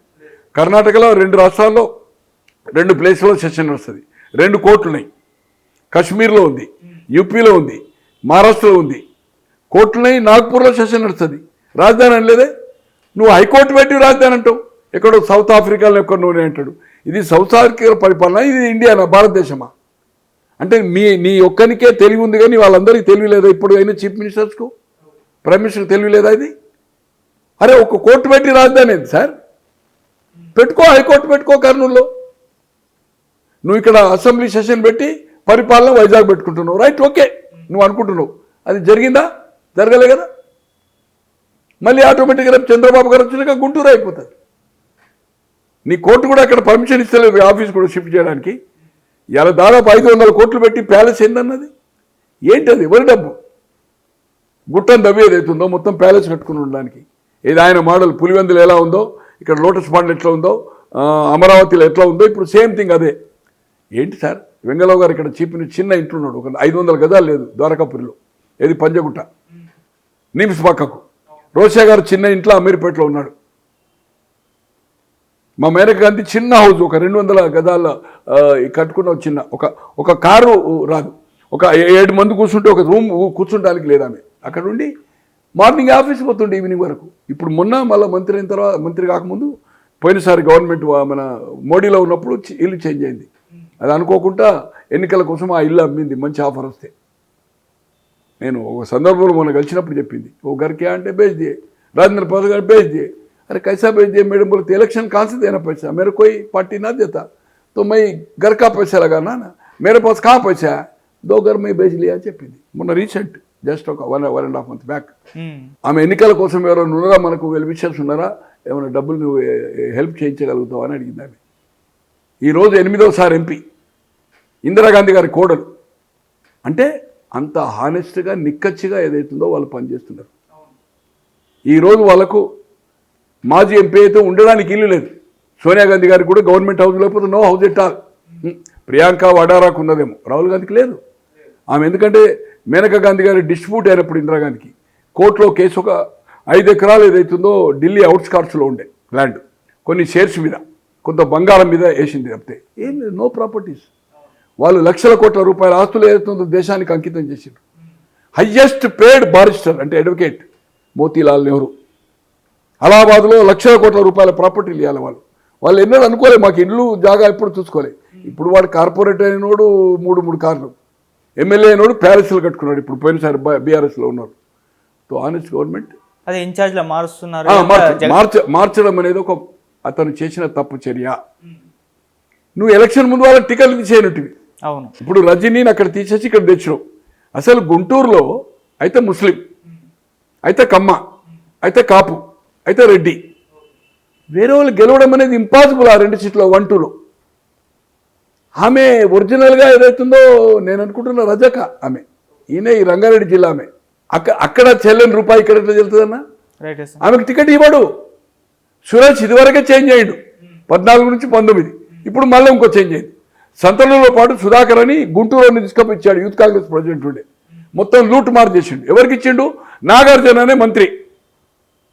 కర్ణాటకలో 2 రాష్ట్రాల్లో 2 ప్లేస్లో సెషన్ వస్తుంది. 2 కోర్టులు ఉన్నాయి. కశ్మీర్లో ఉంది, యూపీలో ఉంది, మహారాష్ట్రలో ఉంది. కోర్టులున్నాయి. నాగ్పూర్లో సెషన్ నడుస్తుంది. రాజధాని అనలేదే. నువ్వు హైకోర్టు పెట్టి రాజధాని అంటావు. ఎక్కడో సౌత్ ఆఫ్రికాలో ఎక్కడో అంటాడు. ఇది సౌత్ ఆఫ్రికా పరిపాలన, ఇది ఇండియానా, భారతదేశమా? అంటే నీ ఒక్కనికే తెలివి ఉంది కానీ వాళ్ళందరికీ తెలివి లేదా? ఇప్పుడు అయినా చీఫ్ మినిస్టర్స్కు, ప్రైమ్ మినిస్టర్కి తెలివి లేదా? ఇది అరే ఒక కోర్టు పెట్టి రాజధాని ఏంది సార్? పెట్టుకో, హైకోర్టు పెట్టుకో కర్నూలులో. నువ్వు ఇక్కడ అసెంబ్లీ సెషన్ పెట్టి పరిపాలన వైజాగ్ పెట్టుకుంటున్నావు. రైట్, ఓకే, నువ్వు అనుకుంటున్నావు. అది జరిగిందా? జరగలే కదా. మళ్ళీ ఆటోమేటిక్గా రేపు చంద్రబాబు గారు వచ్చినాక గుంటూరు అయిపోతుంది. నీ కోర్టు కూడా అక్కడ పర్మిషన్ ఇస్తలేదు ఆఫీస్ కూడా షిఫ్ట్ చేయడానికి. ఇలా దాదాపు 500 కోట్లు పెట్టి ప్యాలెస్ ఏందన్నది ఏంటది? ఎవరి డబ్బు? గుట్టను దవ్వి ఏదైతుందో మొత్తం ప్యాలెస్ కట్టుకుని ఉండడానికి. ఏది ఆయన మోడల్ పులివెందులు ఎలా ఉందో, ఇక్కడ లోటస్ పాండ్ ఎట్లా ఉందో, అమరావతిలో ఎట్లా ఉందో, ఇప్పుడు సేమ్ థింగ్ అదే. ఏంటి సార్? వెంగళరావు గారు ఇక్కడ చిన్న ఇంట్లో ఉన్నాడు. ఒక 500 గజాలు లేదు ద్వారకాపురిలో, ఏది పంజగుట్ట నిమ్స్ పక్కకు. రోషా గారు చిన్న ఇంట్లో అమీర్పేటలో ఉన్నాడు. మా మేనక గాంధీ చిన్న హౌస్, ఒక 200 గజాల కట్టుకున్న చిన్న ఒక కారు రాదు, ఒక 7 మంది కూర్చుంటే ఒక రూమ్ కూర్చుంటానికి లేదా ఆమె. అక్కడ ఉండి మార్నింగ్ ఆఫీస్కి పోతుండే ఈవినింగ్ వరకు. ఇప్పుడు మొన్న మళ్ళీ మంత్రి అయిన తర్వాత, మంత్రి కాకముందు పోయినసారి గవర్నమెంట్ మన మోడీలో ఉన్నప్పుడు ఇల్లు చేంజ్ అయింది. అది అనుకోకుండా ఎన్నికల కోసం ఆ ఇల్లు అమ్మింది, మంచి ఆఫర్ వస్తే. నేను ఒక సందర్భంలో మొన్న కలిసినప్పుడు చెప్పింది, ఓ గర్కే అంటే బేచ్ దియే, రాజేంద్ర ప్రసాద్ గారు బేచ్ దియే. अरे कैसा भेज दिए मैडम? बोलते इलेक्शन कहाँ से देना पैसा, मेरे कोई पार्टी ना देता तो मैं घर का पैसा लगाना ना, मेरे पास कहाँ पैसा है, 2 घर में भेज लिया చెప్పింది మొన్న రీసెంట్, జస్ట్ ఒక 1.5 month బ్యాక్. ఆమె ఎన్నికల కోసం ఎవరైనా ఉన్నారా, మనకు వెల్ విషర్స్ ఉన్నారా, ఏమైనా డబ్బులు నువ్వు హెల్ప్ చేయించగలుగుతావు అని అడిగింది ఆమె. ఈరోజు 8వ సారి ఎంపీ, ఇందిరాగాంధీ గారి కోడలు. అంటే అంత హానెస్ట్గా నిక్కచ్చిగా ఏదైతుందో వాళ్ళు పనిచేస్తున్నారు. ఈరోజు వాళ్ళకు మాజీ ఎంపీ అయితే ఉండడానికి ఇల్లు లేదు. సోనియా గాంధీ గారికి కూడా గవర్నమెంట్ హౌస్ లేకపోతే no house at all. Priyanka వడారాకు ఉన్నదేమో, రాహుల్ గాంధీకి లేదు. ఆమె ఎందుకంటే మేనకా గాంధీ గారి డిస్ప్యూట్ అయినప్పుడు ఇందిరాగాంధీకి కోర్టులో కేసు, ఒక 5 ఎకరాలు ఏదైతుందో ఢిల్లీ అవుట్స్కార్ట్స్లో ఉండే ల్యాండ్, కొన్ని షేర్స్ మీద, కొంత బంగారం మీద వేసింది తప్పితే ఏం లేదు, నో ప్రాపర్టీస్. వాళ్ళు లక్షల కోట్ల రూపాయల ఆస్తులు ఏదైతుందో దేశానికి అంకితం చేసిండ్రు. హయ్యెస్ట్ పేడ్ బారిస్టర్ అంటే అడ్వకేట్ మోతీలాల్ నెహ్రూ. అలహాబాద్లో లక్షల కోట్ల రూపాయల ప్రాపర్టీలు ఇవ్వాలి. వాళ్ళు ఎన్నడూ అనుకోలే మాకు ఇల్లు జాగా ఎప్పుడు చూసుకోలే. ఇప్పుడు వాడు కార్పొరేట్ అయినోడు 3 కార్లు, ఎమ్మెల్యే అయినోడు ప్యాలెస్లు కట్టుకున్నాడు. ఇప్పుడు పోయినసారి బీఆర్ఎస్లో ఉన్నారు. సో ఆనెస్ట్ గవర్నమెంట్ అదే ఇన్ఛార్జ్లో మారుస్తున్నారు. మార్చడం అనేది ఒక అతను చేసిన తప్పు చర్య. నువ్వు ఎలక్షన్ ముందు వాళ్ళకి టికెట్లు తీసేయనట్టువి. అవును. ఇప్పుడు రజనీని అక్కడ తీసేసి ఇక్కడ తెచ్చినావు. అసలు గుంటూరులో అయితే ముస్లిం, అయితే కమ్మ, అయితే కాపు, అయితే రెడ్డి, వేరే వాళ్ళు గెలవడం అనేది ఇంపాసిబుల్. ఆ 2 సీట్లో 1-2లో ఆమె ఒరిజినల్గా ఏదైతుందో నేను అనుకుంటున్న రజక ఆమె, ఈయన ఈ రంగారెడ్డి జిల్లా ఆమె. అక్కడ చెల్లని రూపాయి ఇక్కడ ఎట్లా చెల్తుందన్నా? ఆమెకు టికెట్ ఇవ్వడు. సురేష్ ఇదివరకే చేంజ్ అయ్యాడు 14 నుంచి 19, ఇప్పుడు మళ్ళీ ఇంకో చేంజ్ అయింది. సంతనంలో పాటు సుధాకర్ అని గుంటూరుని తీసుకొచ్చాడు, యూత్ కాంగ్రెస్ ప్రెసిడెంట్ ఉండే, మొత్తం లూట్ మార్ చేసిండు. ఎవరికి ఇచ్చిండు? నాగార్జున అనే మంత్రి.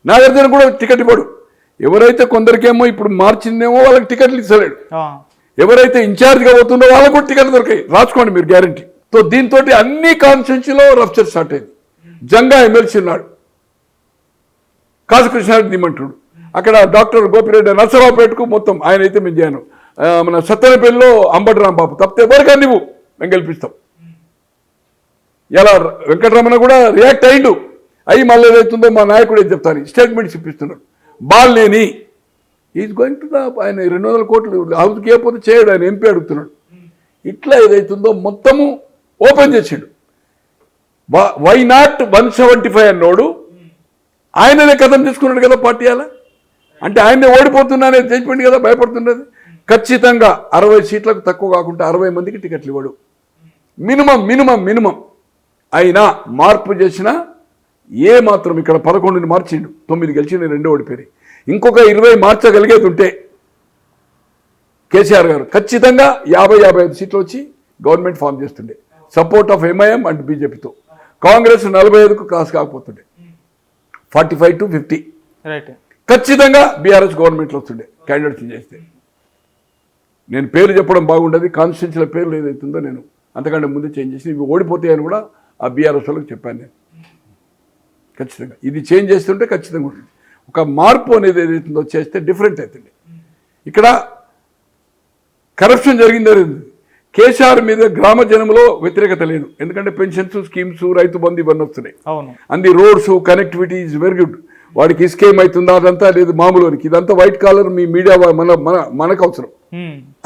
నాగార్జున కూడా టికెట్ ఇవ్వడు. ఎవరైతే కొందరికేమో ఇప్పుడు మార్చిందేమో వాళ్ళకి టికెట్లు ఇస్తలేడు. ఎవరైతే ఇన్ఛార్జ్గా పోతుందో వాళ్ళకు కూడా టికెట్లు దొరికాయి, రాసుకోండి మీరు గ్యారంటీ. సో దీంతో అన్ని కాన్స్టిట్యున్సీలో రప్చర్ స్టార్ట్ అయింది. జంగా ఎమ్మెల్సీ ఉన్నాడు, కాసు కృష్ణారెడ్డి దిమంటుడు. అక్కడ డాక్టర్ గోపిరెడ్డి నర్సరావుపేటకు మొత్తం ఆయన అయితే మేము చేయను. మన సత్తెనపల్లిలో అంబటి రాంబాబు తప్పితే ఎవరికా నువ్వు మేము గెలిపిస్తాం. ఇలా వెంకటరమణ కూడా రియాక్ట్ అయ్యిండు. అయ్యి మళ్ళీ ఏదైతుందో మా నాయకుడు ఏం చెప్తాను స్టేట్మెంట్స్ ఇప్పిస్తున్నాడు. Balneni is going to the ఆయన 200 కోట్లు హౌస్కి ఏపోతే చేయడు, ఆయన ఎంపీ అడుగుతున్నాడు. ఇట్లా ఏదైతుందో మొత్తము ఓపెన్ చేసాడు. వై నాట్ 175 అన్నోడు ఆయననే కథం తీసుకున్నాడు కదా పార్టీ. అలా అంటే ఆయనే ఓడిపోతున్నానే జడ్జిమెంట్ కదా భయపడుతున్నది. ఖచ్చితంగా 60 సీట్లకు తక్కువ కాకుండా 60 మందికి టికెట్లు ఇవ్వడు. మినిమం అయినా మార్పు చేసినా ఏ మాత్రం ఇక్కడ 11ని మార్చిండు, 9 గెలిచిండు, 2 ఓడిపోయి ఇంకొక 20 మార్చగలిగేది ఉంటే కేసీఆర్ గారు ఖచ్చితంగా 50-55 సీట్లు వచ్చి గవర్నమెంట్ ఫామ్ చేస్తుండే. సపోర్ట్ ఆఫ్ ఎంఐఎం అండ్ బీజేపీతో. కాంగ్రెస్ 45కు క్రాస్ కాకపోతుండే, 45 to 50 ఖచ్చితంగా బీఆర్ఎస్ గవర్నమెంట్లో వస్తుండే క్యాండిడేట్స్ చేస్తే. నేను పేరు చెప్పడం బాగుండదు, కాన్స్టిట్యూన్సీల పేర్లు ఏదైతుందో నేను అంతకంటే ముందే చేంజ్ చేసి ఇవి ఓడిపోతాయని కూడా ఆ బీఆర్ఎస్ వాళ్ళకి చెప్పాను నేను. ఖచ్చితంగా ఇది చేంజ్ చేస్తుంటే ఖచ్చితంగా ఉంటుంది. ఒక మార్పు అనేది ఏదైతుందో చేస్తే డిఫరెంట్ అవుతుంది. ఇక్కడ కరప్షన్ జరిగింది. కేసీఆర్ మీద గ్రామ జనంలో వ్యతిరేకత లేదు, ఎందుకంటే పెన్షన్స్, స్కీమ్స్, రైతు బంధు ఇవన్నీ వస్తున్నాయి. అంది roads, connectivity is very good. వాడికి స్కీమ్ అవుతుందా అదంతా లేదు మామూలుకి. ఇదంతా వైట్ కాలర్ మీ మీడియా మనకు అవసరం.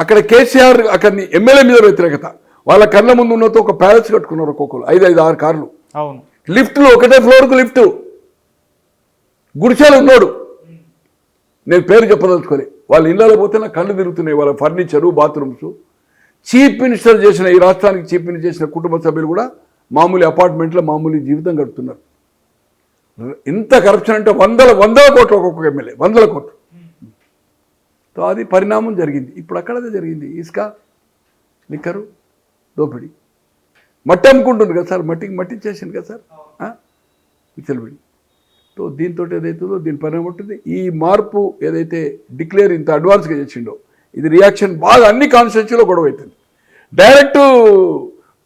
అక్కడ కేసీఆర్ అక్కడ ఎమ్మెల్యే మీద వ్యతిరేకత. వాళ్ళ కళ్ళ ముందు ఉన్నతో ఒక ప్యాలెస్ కట్టుకున్నారు, ఒక్కొక్కరు 5-6 కార్లు. లిఫ్ట్లు ఒకటే ఫ్లోర్కు లిఫ్ట్. గుడిసెలు ఉన్నాడు, నేను పేరు చెప్పదలుచుకోలే. వాళ్ళ ఇళ్ళలో పోతే నా కళ్ళు తిరుగుతున్నాయి. వాళ్ళ ఫర్నిచరు, బాత్రూమ్స్. చీఫ్ మినిస్టర్ చేసిన, ఈ రాష్ట్రానికి చీఫ్ మినిస్టర్ చేసిన కుటుంబ సభ్యులు కూడా మామూలు అపార్ట్మెంట్లో మామూలు జీవితం గడుపుతున్నారు. ఇంత కరప్షన్ అంటే వందల కోట్లు ఒక్కొక్క ఎమ్మెల్యే, 100 కోట్లు. సో అది పరిణామం జరిగింది. ఇప్పుడు అక్కడదే జరిగింది. ఇసుక, లిక్కరు, దోపిడీ. మట్టి అమ్ముకుంటుంది కదా సార్, మట్టి చేసింది కదా సార్ విచ్చలబడి. సో దీంతో ఏదైతుందో దీని పరిణామం ఉంటుంది. ఈ మార్పు ఏదైతే డిక్లేర్ ఇంత అడ్వాన్స్గా చేసిండో ఇది రియాక్షన్ బాగా అన్ని కాన్స్టిట్యూన్సీలో గొడవ అవుతుంది. డైరెక్ట్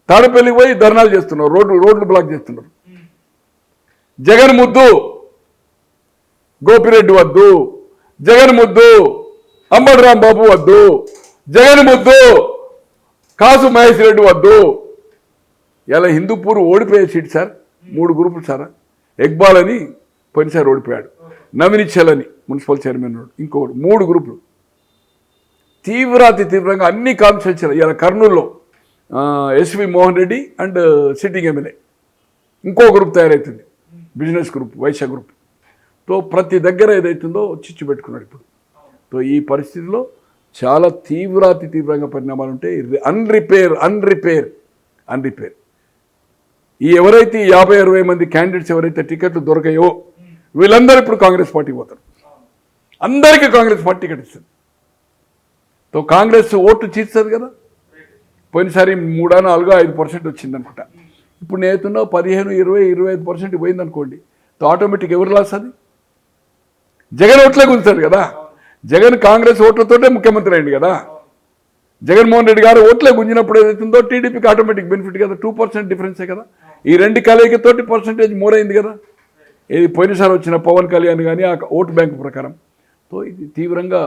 తాడపల్లికి పోయి ధర్నాలు చేస్తున్నారు, రోడ్లు బ్లాక్ చేస్తున్నారు. జగన్ ముద్దు, గోపిరెడ్డి వద్దు, జగన్ ముద్దు, అంబటి రాంబాబు వద్దు, జగన్ ముద్దు, కాసు మహేష్ రెడ్డి వద్దు. ఇలా హిందూపూర్ ఓడిపోయే సీట్ సార్, 3 గ్రూపులు సార్. ఎక్బాల్ అని పోయినసారి ఓడిపోయాడు, నవీనిచ్చల్ అని మున్సిపల్ చైర్మన్ ఉన్నాడు, ఇంకొకటి. 3 గ్రూపులు తీవ్రంగా అన్ని కాన్స్టిట్యూన్సీలు. ఇలా కర్నూలులో SV Mohan Reddy and sitting MLA. ఇంకో గ్రూప్ తయారవుతుంది, బిజినెస్ గ్రూప్, వైశ్య గ్రూప్. తో ప్రతి దగ్గర ఏదైతుందో చిచ్చు పెట్టుకున్నాడు ఇప్పుడు. సో ఈ పరిస్థితిలో చాలా తీవ్రంగా పరిణామాలు ఉంటాయి. అన్రిపేర్ ఈ ఎవరైతే 50-60 మంది క్యాండిడేట్స్ ఎవరైతే టికెట్లు దొరకాయో వీళ్ళందరూ ఇప్పుడు కాంగ్రెస్ పార్టీకి పోతారు. అందరికీ కాంగ్రెస్ పార్టీ టికెట్ ఇస్తుంది. సో కాంగ్రెస్ ఓట్లు చీల్స్తుంది కదా. పోయినసారి 3-4-5% వచ్చింది అనుకుంటా. ఇప్పుడు నేతున్నా 15-20-25% పోయింది అనుకోండి. సో ఆటోమేటిక్ ఎవరు లాస్? అది జగన్ ఓట్లే గుంజుతాడు కదా. జగన్ కాంగ్రెస్ ఓట్లతోటే ముఖ్యమంత్రి అయింది కదా. జగన్మోహన్ రెడ్డి గారు ఓట్లే గుంజినప్పుడు ఏదైతుందో టీడీపీకి ఆటోమేటిక్ బెనిఫిట్ కదా. 2% డిఫరెన్సే కదా. ఈ 2 కలయికతోటి పర్సంటేజ్ మోర్ అయింది కదా. ఇది పోయినసారి వచ్చిన పవన్ కళ్యాణ్ కానీ ఆ ఓటు బ్యాంకు ప్రకారం. సో ఇది తీవ్రంగా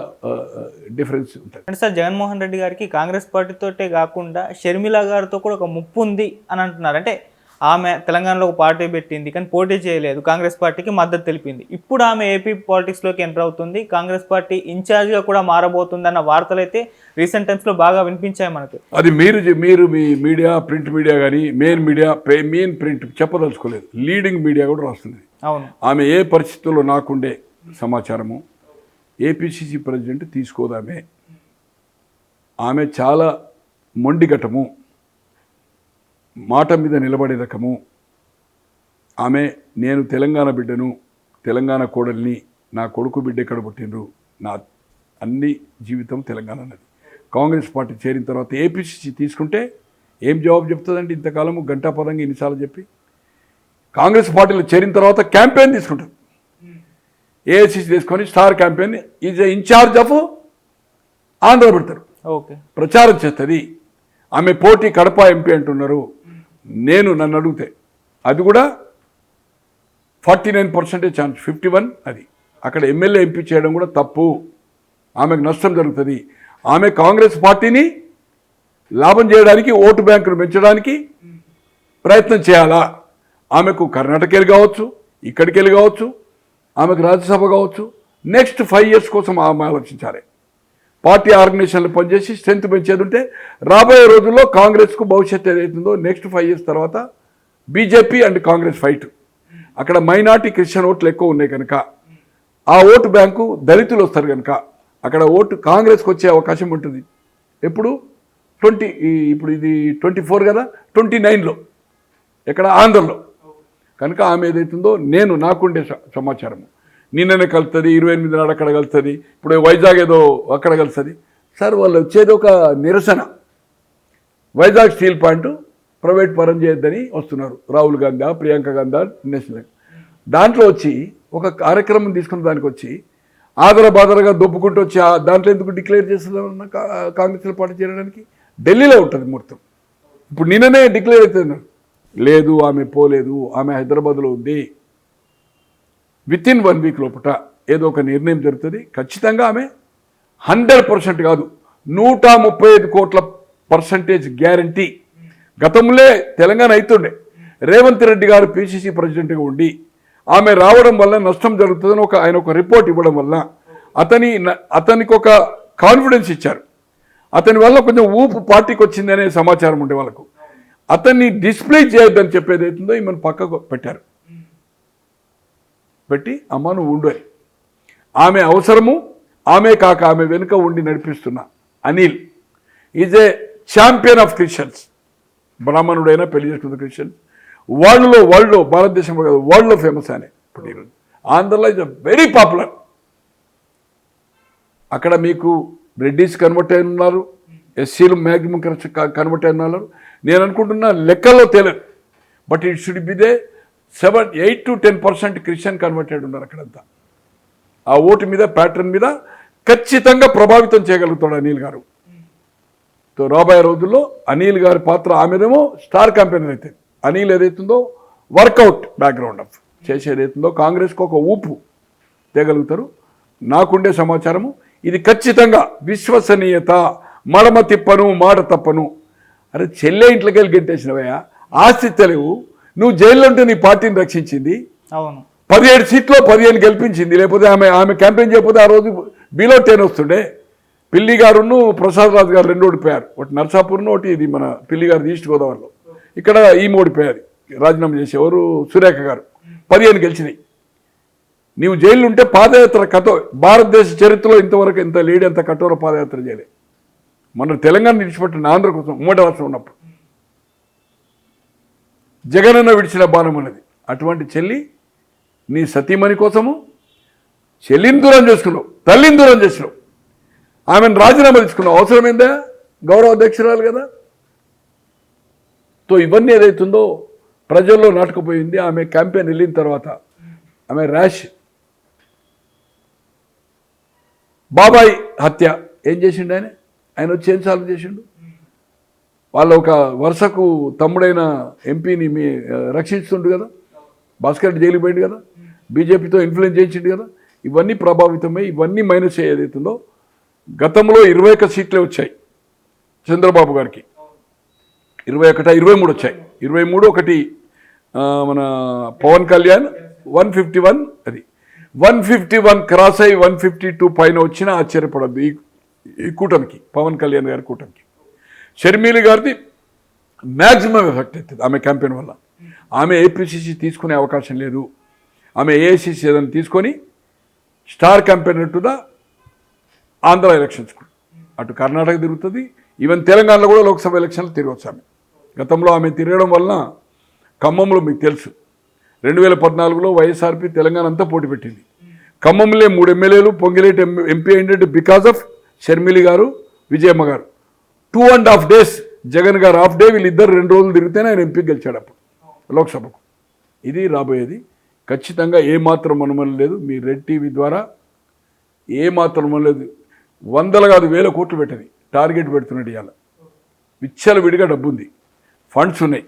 డిఫరెన్స్ ఉంటుంది. అంటే సార్ జగన్మోహన్ రెడ్డి గారికి కాంగ్రెస్ పార్టీతోటే కాకుండా షర్మిల గారితో కూడా ఒక ముప్పు ఉంది అని అంటున్నారు. అంటే ఆమె తెలంగాణలో ఒక పార్టీ పెట్టింది కానీ పోటీ చేయలేదు, కాంగ్రెస్ పార్టీకి మద్దతు తెలిపింది. ఇప్పుడు ఆమె ఏపీ పాలిటిక్స్లోకి ఎంటర్ అవుతుంది, కాంగ్రెస్ పార్టీ ఇన్ఛార్జ్గా కూడా మారబోతుంది అన్న వార్తలు అయితే రీసెంట్ టైమ్స్లో బాగా వినిపించాయి మనకు. అది మీరు మీ మీడియా, ప్రింట్ మీడియా కానీ మెయిన్ ప్రింట్ చెప్పదలుచుకోలేదు, లీడింగ్ మీడియా కూడా రాస్తుంది. అవును, ఆమె ఏ పరిస్థితుల్లో నాకుండే సమాచారము ఏపీసీసీ ప్రెసిడెంట్ తీసుకోదామే. ఆమె చాలా మొండిఘటము, మాట మీద నిలబడే రకము. ఆమె నేను తెలంగాణ బిడ్డను, తెలంగాణ కోడల్ని, నా కొడుకు బిడ్డ ఎక్కడ పుట్టినరు, నా అన్ని జీవితం తెలంగాణ అన్నది. కాంగ్రెస్ పార్టీ చేరిన తర్వాత ఏపీసీసీ తీసుకుంటే ఏం జవాబు చెప్తుందండి? ఇంతకాలము గంటాపదంగా ఇన్నిసార్లు చెప్పి కాంగ్రెస్ పార్టీలో చేరిన తర్వాత క్యాంపెయిన్ తీసుకుంటారు. ఏఐసీసీ తీసుకొని star campaign is incharge of Andhra పెడతారు, ఓకే, ప్రచారం చేస్తుంది. ఆమె పోటీ కడప ఎంపీ అంటున్నారు. నన్ను అడిగితే అది కూడా 49% ఛాన్స్, 51 అది. అక్కడ ఎమ్మెల్యే ఎంపీ చేయడం కూడా తప్పు, ఆమెకు నష్టం జరుగుతుంది. ఆమె కాంగ్రెస్ పార్టీని లాభం చేయడానికి, ఓటు బ్యాంకును పెంచడానికి ప్రయత్నం చేయాలా? ఆమెకు కర్ణాటక వెళ్ళి కావచ్చు, ఇక్కడికి వెళ్ళి కావచ్చు, ఆమెకు రాజ్యసభ కావచ్చు. నెక్స్ట్ 5 years కోసం ఆమె ఆలోచించాలి. పార్టీ ఆర్గనైజేషన్లు పనిచేసి స్ట్రెంత్ పెంచేది ఉంటే రాబోయే రోజుల్లో కాంగ్రెస్కు భవిష్యత్తు ఏదైతుందో నెక్స్ట్ 5 years తర్వాత బీజేపీ అండ్ కాంగ్రెస్ ఫైట్. అక్కడ మైనార్టీ క్రిస్టియన్ ఓట్లు ఎక్కువ ఉన్నాయి కనుక, ఆ ఓటు బ్యాంకు దళితులు వస్తారు కనుక అక్కడ ఓటు కాంగ్రెస్కి వచ్చే అవకాశం ఉంటుంది. ఎప్పుడు ఇప్పుడు ఇది 24 కదా, 29లో ఎక్కడ ఆంధ్రలో. కనుక ఆమె ఏదైతుందో నాకుండే సమాచారం నిన్ననే కలుస్తుంది, 28 నాడు అక్కడ కలుస్తుంది, ఇప్పుడు వైజాగ్ ఏదో అక్కడ కలుస్తుంది. సార్ వాళ్ళు వచ్చేది ఒక నిరసన, వైజాగ్ స్టీల్ ప్లాంట్ ప్రైవేట్ పరం చేయొద్దని వస్తున్నారు. రాహుల్ గాంధీ, ప్రియాంక గాంధీ, నేషనల్ దాంట్లో వచ్చి ఒక కార్యక్రమం తీసుకున్న దానికి వచ్చి ఆదరబాదరగా దొప్పుకుంటూ వచ్చి దాంట్లో ఎందుకు డిక్లేర్ చేస్తుందన్న కాంగ్రెస్ పార్టీ చేరడానికి? ఢిల్లీలో ఉంటుంది ముహూర్తం. ఇప్పుడు నిన్ననే డిక్లేర్ అవుతున్నారు. లేదు, ఆమె పోలేదు, ఆమె హైదరాబాద్లో ఉంది. వితిన్ 1 week లోపల ఏదో ఒక నిర్ణయం జరుగుతుంది. ఖచ్చితంగా ఆమె 100% కాదు, 135 కోట్ల % గ్యారంటీ. గతంలో తెలంగాణ అవుతుండే, రేవంత్ రెడ్డి గారు పిసిసి ప్రెసిడెంట్గా ఉండి ఆమె రావడం వల్ల నష్టం జరుగుతుందని ఆయన ఒక రిపోర్ట్ ఇవ్వడం వల్ల అతనికి ఒక కాన్ఫిడెన్స్ ఇచ్చారు. అతని వల్ల కొంచెం ఊపు పార్టీకి వచ్చింది అనే సమాచారం ఉండే వాళ్ళకు. అతన్ని డిస్ప్లే చేయొద్దని చెప్పేది అవుతుందో ఈమెను పక్కకు పెట్టారు. పెట్టి అమ్మ నువ్వు ఉండు అని. ఆమె అవసరము, ఆమె కాక ఆమె వెనుక ఉండి నడిపిస్తున్న Anil is a champion of Christians. బ్రాహ్మణుడైనా పెళ్లి చేసుకున్న క్రిస్టియన్స్ వరల్డ్లో భారతదేశంలో కాదు, వరల్డ్లో ఫేమస్ ఆయన. ఇప్పుడు ఈరోజు ఆంధ్రలో ఇస్ వెరీ పాపులర్. అక్కడ మీకు రెడ్డిస్ కన్వర్ట్ అయిన ఉన్నారు, ఎస్సీలు మ్యాక్సిమం కన్వర్ట్ అయిన ఉన్నారు. నేను అనుకుంటున్నా లెక్కల్లో తెలియదు, but it should B they 8 to 10% Christian converted ఉన్నారు అక్కడంతా. ఆ ఓటు మీద, ప్యాటర్న్ మీద ఖచ్చితంగా ప్రభావితం చేయగలుగుతాడు అనిల్ గారు. రాబోయే రోజుల్లో అనిల్ గారి పాత్ర, ఆమెదేమో స్టార్ క్యాంపెయినర్ అయితే, అనిల్ ఏదైతుందో వర్కౌట్ బ్యాక్గ్రౌండ్ ఆఫ్ చేసేది అవుతుందో కాంగ్రెస్కి ఒక ఊపు తేగలుగుతారు. నాకుండే సమాచారము ఇది ఖచ్చితంగా విశ్వసనీయత. మడమ తిప్పను, మాట తప్పను. అరే చెల్లె ఇంట్లోకి వెళ్ళి గెంటేసినవయ్యా, ఆస్తి తెలివు. నువ్వు జైల్లో ఉంటే నీ పార్టీని రక్షించింది, 17 సీట్లో 15 గెలిపించింది. లేకపోతే ఆమె క్యాంపెయిన్ చేయకపోతే ఆ రోజు బిలో 10 వస్తుండే. పిల్లి గారును ప్రసాద్ రాజు గారు 2 ఓడిపోయారు. ఒకటి నర్సాపూర్ను, ఒకటి ఇది మన పిల్లి గారు ఈస్ట్ గోదావరిలో. ఇక్కడ ఈమె ఓడిపోయారు, రాజీనామా చేసేవారు సురేఖ గారు. 15 గెలిచినాయి. నీవు జైలు ఉంటే పాదయాత్ర భారతదేశ చరిత్రలో ఇంతవరకు ఇంత లేడీ అంత కఠోర పాదయాత్ర చేయలే. మన తెలంగాణ విడిచిపెట్టిన ఆంధ్ర కోసం ఉమ్మడి రాష్ట్రం ఉన్నప్పుడు జగనన్న విడిచిన బాణం అనేది. అటువంటి చెల్లి నీ సతీమణి కోసము చెల్లిని దూరం చేసుకున్నావు, తల్లిని దూరం చేసినావు, ఆమెను రాజీనామా తీసుకున్నావు. అవసరమైందా? గౌరవ అధ్యక్షురాలు కదా. ఇవన్నీ ఏదైతుందో ప్రజల్లో నాటుకుపోయింది. ఆమె క్యాంపెయిన్ వెళ్ళిన తర్వాత ఆమె ర్యాష్. బాబాయ్ హత్య ఏం చేసిండు ఆయన వచ్చి ఏం సాల్వ్ చేసిండు? వాళ్ళ ఒక వరుసకు తమ్ముడైన ఎంపీని రక్షిస్తుండు కదా, భాస్కర్ జైలు పోయింది కదా, బీజేపీతో ఇన్ఫ్లుయెన్స్ చేయించిండు కదా. ఇవన్నీ ప్రభావితమై ఇవన్నీ మైనస్ ఏదైతుందో గతంలో 21 సీట్లే వచ్చాయి చంద్రబాబు గారికి. 21, 23 వచ్చాయి. 23 ఒకటి మన పవన్ కళ్యాణ్ 151, అది 151 క్రాస్ అయ్యి 152 పైన వచ్చినా ఆశ్చర్యపడద్దు ఈ కూటమికి, పవన్ కళ్యాణ్ గారి కూటమికి. షర్మిలి గారిది మ్యాక్సిమం ఎఫెక్ట్ అవుతుంది ఆమె క్యాంపెయిన్ వల్ల. ఆమె ఏపీసీసీ తీసుకునే అవకాశం లేదు. ఆమె ఏఐసీసీ ఏదైనా తీసుకొని star campaigner to the Andhra elections, అటు కర్ణాటక తిరుగుతుంది, ఈవెన్ తెలంగాణలో కూడా లోక్సభ ఎలక్షన్లు తిరగవచ్చు ఆమె. గతంలో ఆమె తిరగడం వలన ఖమ్మంలో మీకు తెలుసు 2014లో వైఎస్ఆర్పీ తెలంగాణ అంతా పోటీ పెట్టింది. ఖమ్మంలో 3 ఎమ్మెల్యేలు, పొంగిలేటి ఎంపీ అయిందంటే బికాస్ ఆఫ్ షర్మిలి గారు, విజయమ్మ గారు. 2.5 days జగన్ గారు హాఫ్ డే, వీళ్ళిద్దరు 2 రోజులు తిరిగితేనే ఆయన ఎంపీ గెలిచాడు అప్పుడు లోక్సభకు. ఇది రాబోయేది. ఖచ్చితంగా ఏమాత్రం అనుమానం లేదు. మీ రెడ్ టీవీ ద్వారా ఏమాత్రం అనుమానం లేదు. 100 కాదు 1000 కోట్లు పెట్టని టార్గెట్ పెడుతున్నాడు. ఇవాళ విచ్చల విడిగా డబ్బు ఉంది, ఫండ్స్ ఉన్నాయి,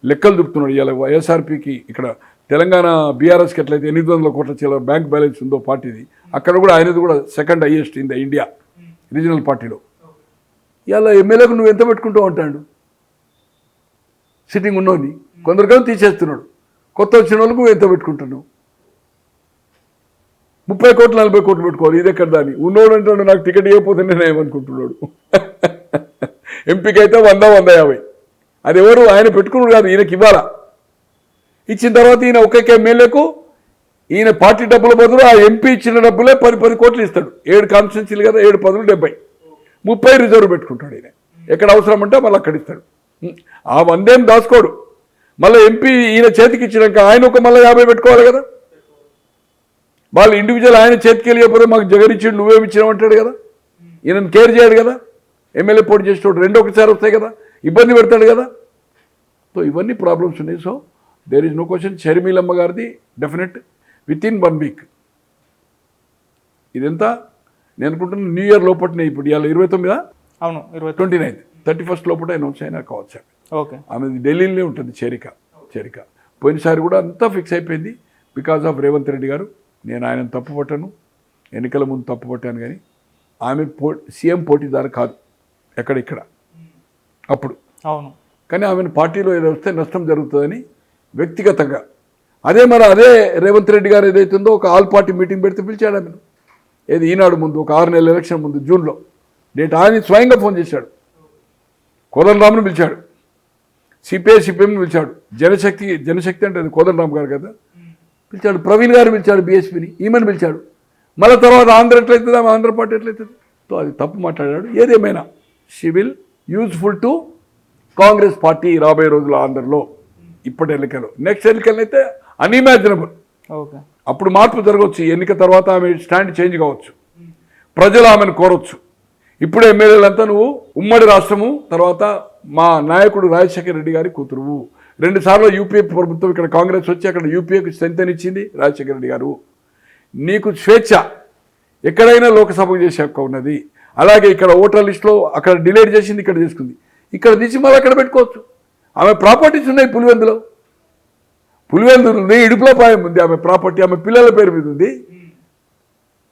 లెక్కలు దుప్పుతున్నాడు. ఇవాళ వైఎస్ఆర్పీకి ఇక్కడ తెలంగాణ బీఆర్ఎస్కి ఎట్లయితే 800 కోట్ల చిల్లర బ్యాంక్ బ్యాలెన్స్ ఉందో పార్టీది, అక్కడ కూడా ఆయనది కూడా second highest in the India regional పార్టీలో. ఇవాళ ఎమ్మెల్యేకు నువ్వు ఎంత పెట్టుకుంటావు అంటాడు సిట్టింగ్ ఉన్నోని. కొందరికైనా తీసేస్తున్నాడు. కొత్త వచ్చిన వాళ్ళకు నువ్వు ఎంత పెట్టుకుంటున్నావు? 30 కోట్లు 40 కోట్లు పెట్టుకోవాలి. ఇది ఎక్కడ దాన్ని ఉన్నోడు అంటాడు నాకు టికెట్ ఇవ్వకపోతే నేను ఏమనుకుంటున్నాడు. ఎంపీకి అయితే 100-150. అది ఎవరు ఆయన పెట్టుకున్నాడు కాదు, ఈయనకి ఇవ్వాలా. ఇచ్చిన తర్వాత ఈయన ఒక్కొక్క ఎమ్మెల్యేకు ఈయన పార్టీ డబ్బుల బదులు ఆ ఎంపీ ఇచ్చిన డబ్బులే 10 కోట్లు ఇస్తాడు. 7 కాన్స్టిట్యున్సీలు కదా, 7 పదులు 70, 30 రిజర్వ్ పెట్టుకుంటాడు. ఈయన ఎక్కడ అవసరం అంటే మళ్ళీ అక్కడ ఇస్తాడు. ఆ 100 దాచుకోడు. మళ్ళీ ఎంపీ ఈయన చేతికి ఇచ్చినాక ఆయన ఒక మళ్ళీ 50 పెట్టుకోవాలి కదా. వాళ్ళు ఇండివిజువల్ ఆయన చేతికి వెళ్ళిపోతే మాకు జగన్ ఇచ్చి నువ్వేమి ఇచ్చినావు అంటాడు కదా. ఈయనను కేర్ చేయడు కదా. ఎమ్మెల్యే పోటీ చేసేటోడు 2 ఒకసారి వస్తాయి కదా, ఇబ్బంది పెడతాడు కదా. సో ఇవన్నీ ప్రాబ్లమ్స్ ఉన్నాయి. So there is no question. Sharmilamma గారిది డెఫినెట్ విత్ ఇన్ 1 week. ఇదంతా నేను అనుకుంటున్నాను న్యూ ఇయర్ లోపట్నే. ఇప్పుడు ఇవాళ 29, అవును 29th, 31st లోపల అనౌన్స్ అయినా కావచ్చు. ఓకే. ఆమె ఢిల్లీలోనే ఉంటుంది చేరిక. పోయినసారి కూడా అంతా ఫిక్స్ అయిపోయింది బికాజ్ ఆఫ్ రేవంత్ రెడ్డి గారు. నేను ఆయనను తప్పు పట్టాను, ఎన్నికల ముందు తప్పు పట్టాను, కానీ ఆమె సీఎం పోటీదారు కాదు ఎక్కడిక్కడ అప్పుడు. అవును. కానీ ఆమెను పార్టీలో ఏదో వస్తే నష్టం జరుగుతుందని వ్యక్తిగతంగా అదే రేవంత్ రెడ్డి గారు ఏదైతుందో ఒక ఆల్ పార్టీ మీటింగ్ పెడితే పిలిచాడు ఆమెను. ఏది ఈనాడు ముందు ఒక 6 నెలల ఎలక్షన్ ముందు జూన్లో డేట్ ఆయన స్వయంగా ఫోన్ చేశాడు. కోదండరామ్ను పిలిచాడు, సిపిఎంని పిలిచాడు, జనశక్తి అంటే అది కోదండరామ్ గారు కదా పిలిచాడు, ప్రవీణ్ గారు పిలిచాడు, బీఎస్పీని, ఈమెను పిలిచాడు. మళ్ళీ తర్వాత ఆంధ్ర ఎట్లయితుంది, ఆమె ఆంధ్ర పార్టీ ఎట్లయితుంది. సో అది తప్పు మాట్లాడాడు. ఏదేమైనా she will useful to Congress party రాబోయే రోజులు ఆంధ్రలో. ఇప్పటి ఎన్నికలు, నెక్స్ట్ ఎన్నికలు అయితే అన్ఇమాజినబుల్. ఓకే. అప్పుడు మార్పు జరగవచ్చు. ఎన్నిక తర్వాత ఆమె స్టాండ్ చేంజ్ కావచ్చు, ప్రజలు ఆమెను కోరవచ్చు. ఇప్పుడు ఎమ్మెల్యేలంతా నువ్వు ఉమ్మడి రాష్ట్రము, తర్వాత మా నాయకుడు రాజశేఖర రెడ్డి గారి కూతురువు, 2 సార్లు యూపీఏ ప్రభుత్వం ఇక్కడ కాంగ్రెస్ వచ్చి అక్కడ యూపీఏకి స్ట్రెంత్ ఇచ్చింది రాజశేఖర రెడ్డి గారు. నీకు స్వేచ్ఛ ఎక్కడైనా లోక్సభకు చేసే హక్కు ఉన్నది. అలాగే ఇక్కడ ఓటర్ లిస్టులో అక్కడ డిలేట్ చేసింది, ఇక్కడ చేసుకుంది, ఇక్కడ తీసి మళ్ళీ అక్కడ పెట్టుకోవచ్చు. ఆమె ప్రాపర్టీస్ ఉన్నాయి పులివెందులో ఉంది, ఇడుపులపాయం ఉంది ఆమె ప్రాపర్టీ, ఆమె పిల్లల పేరు మీద ఉంది.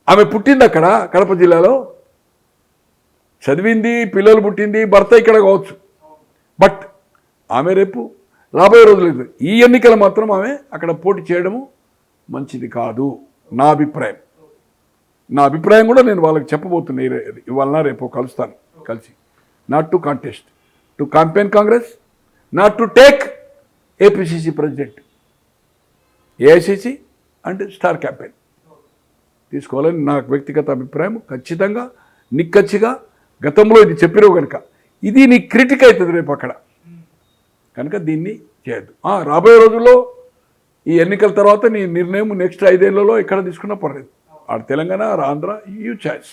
ఆమె పుట్టింది అక్కడ కడప జిల్లాలో, చదివింది, పిల్లలు పుట్టింది, భర్త ఇక్కడ కావచ్చు. బట్ ఆమె రేపు రాబోయే రోజులు ఈ ఎన్నికలు మాత్రం ఆమె అక్కడ పోటీ చేయడము మంచిది కాదు నా అభిప్రాయం కూడా నేను వాళ్ళకి చెప్పబోతున్నా. ఇవాళ రేపు కలుస్తాను, కలిసి not to contest, to campaign Congress, not to take APCC president, AICC and star campaign తీసుకోవాలని నాకు వ్యక్తిగత అభిప్రాయం. ఖచ్చితంగా నిక్కచ్చిగా గతంలో ఇది చెప్పినావు కనుక ఇది నీ క్రిటిక్ అవుతుంది రేపు అక్కడ కనుక దీన్ని చేయొద్దు. రాబోయే రోజుల్లో ఈ ఎన్నికల తర్వాత నీ నిర్ణయం నెక్స్ట్ 5 ఏళ్లలో ఎక్కడ తీసుకున్నా పర్లేదు. ఆడ తెలంగాణ, ఆంధ్ర, యూ చాయిస్.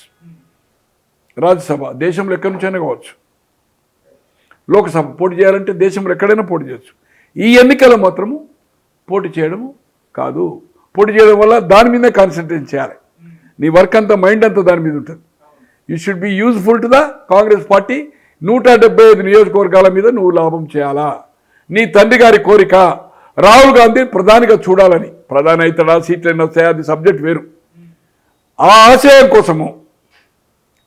రాజ్యసభ దేశంలో ఎక్కడి నుంచైనా కావచ్చు, లోక్సభ పోటీ చేయాలంటే దేశంలో ఎక్కడైనా పోటీ చేయొచ్చు. ఈ ఎన్నికలు మాత్రము పోటీ చేయడము కాదు. పోటీ చేయడం వల్ల దాని మీదే కాన్సన్ట్రేట్ చేయాలి. నీ వర్క్ అంతా, మైండ్ అంతా దాని మీద ఉంటుంది. You should be useful to the Congress party. 175 నియోజకవర్గాల మీద నువ్వు లాభం చేయాలా. నీ తండ్రి గారి కోరిక రాహుల్ గాంధీ ప్రధానిగా చూడాలని. ప్రధాని అవుతాడా, సీట్లు ఎన్ని వస్తాయా, అది సబ్జెక్ట్ వేరు. ఆ ఆశయం కోసము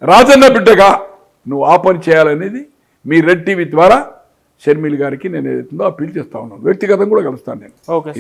రాజన్న బిడ్డగా నువ్వు ఆ పని చేయాలనేది మీ రెడ్ టీవీ ద్వారా షర్మిల గారికి నేను ఏదైతుందో అప్పీల్ చేస్తా ఉన్నాను. వ్యక్తిగతంగా కూడా కలుస్తాను నేను. ఓకే.